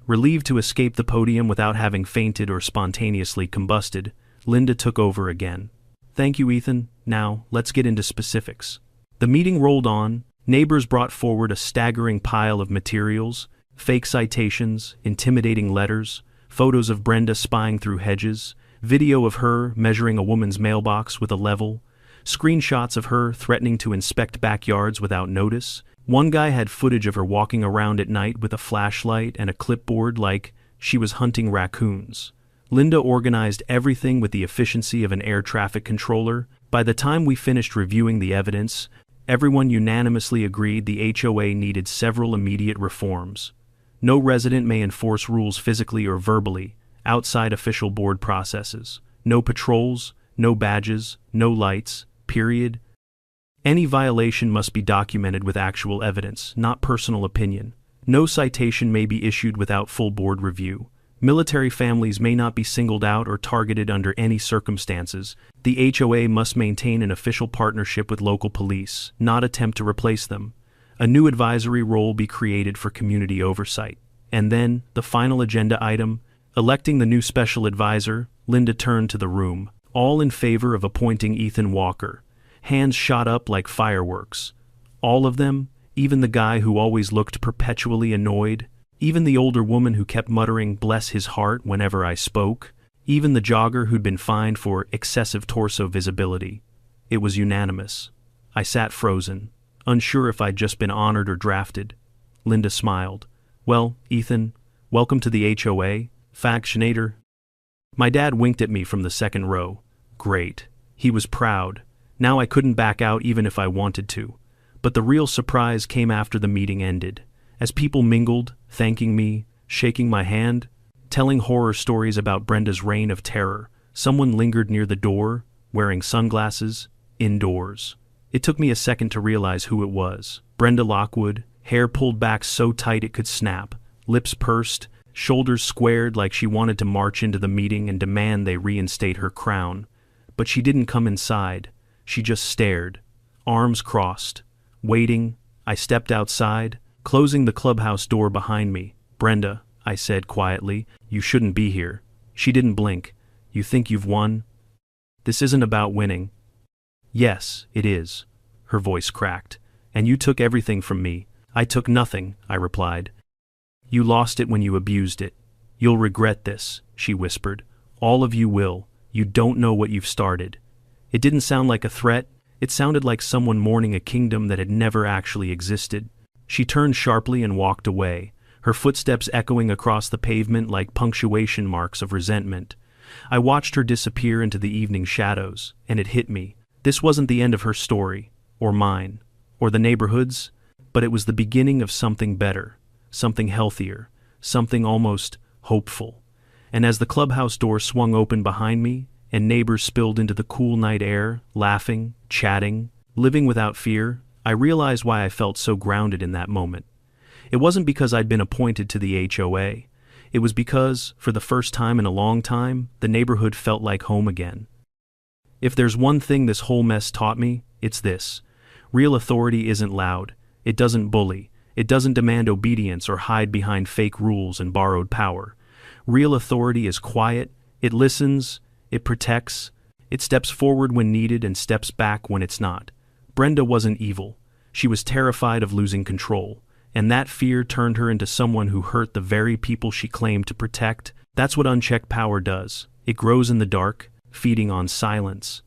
Relieved to escape the podium without having fainted or spontaneously combusted, Linda took over again. Thank you, Ethan. Now, let's get into specifics. The meeting rolled on. Neighbors brought forward a staggering pile of materials, fake citations, intimidating letters, photos of Brenda spying through hedges, video of her measuring a woman's mailbox with a level, screenshots of her threatening to inspect backyards without notice. One guy had footage of her walking around at night with a flashlight and a clipboard like, she was hunting raccoons. Linda organized everything with the efficiency of an air traffic controller. By the time we finished reviewing the evidence, everyone unanimously agreed the HOA needed several immediate reforms. No resident may enforce rules physically or verbally, outside official board processes. No patrols, no badges, no lights, period. Any violation must be documented with actual evidence, not personal opinion. No citation may be issued without full board review. Military families may not be singled out or targeted under any circumstances. The HOA must maintain an official partnership with local police, not attempt to replace them. A new advisory role be created for community oversight. And then, the final agenda item, electing the new special advisor. Linda turned to the room, all in favor of appointing Ethan Walker. Hands shot up like fireworks. All of them, even the guy who always looked perpetually annoyed, even the older woman who kept muttering "bless his heart" whenever I spoke, even the jogger who'd been fined for excessive torso visibility. It was unanimous. I sat frozen, unsure if I'd just been honored or drafted. Linda smiled. "Well, Ethan, welcome to the HOA, Factionator." My dad winked at me from the second row. Great. He was proud. Now I couldn't back out even if I wanted to. But the real surprise came after the meeting ended. As people mingled, thanking me, shaking my hand, telling horror stories about Brenda's reign of terror, someone lingered near the door, wearing sunglasses, indoors. It took me a second to realize who it was. Brenda Lockwood, hair pulled back so tight it could snap, lips pursed, shoulders squared like she wanted to march into the meeting and demand they reinstate her crown. But she didn't come inside. She just stared, arms crossed, waiting. I stepped outside, closing the clubhouse door behind me. "Brenda," I said quietly, "you shouldn't be here." She didn't blink. "You think you've won?" "This isn't about winning." "Yes, it is." Her voice cracked. "And you took everything from me." "I took nothing," I replied. "You lost it when you abused it. You'll regret this," she whispered. "All of you will. You don't know what you've started." It didn't sound like a threat. It sounded like someone mourning a kingdom that had never actually existed. She turned sharply and walked away, her footsteps echoing across the pavement like punctuation marks of resentment. I watched her disappear into the evening shadows, and it hit me. This wasn't the end of her story, or mine, or the neighborhood's, but it was the beginning of something better, something healthier, something almost hopeful. And as the clubhouse door swung open behind me, and neighbors spilled into the cool night air, laughing, chatting, living without fear, I realized why I felt so grounded in that moment. It wasn't because I'd been appointed to the HOA. It was because, for the first time in a long time, the neighborhood felt like home again. If there's one thing this whole mess taught me, it's this. Real authority isn't loud. It doesn't bully. It doesn't demand obedience or hide behind fake rules and borrowed power. Real authority is quiet. It listens. It protects. It steps forward when needed and steps back when it's not. Brenda wasn't evil. She was terrified of losing control, and that fear turned her into someone who hurt the very people she claimed to protect. That's what unchecked power does. It grows in the dark, feeding on silence.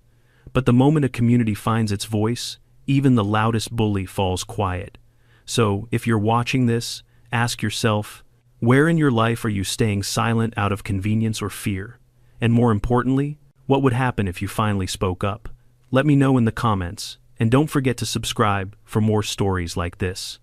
But the moment a community finds its voice, even the loudest bully falls quiet. So, if you're watching this, ask yourself, where in your life are you staying silent out of convenience or fear? And more importantly, what would happen if you finally spoke up? Let me know in the comments, and don't forget to subscribe for more stories like this.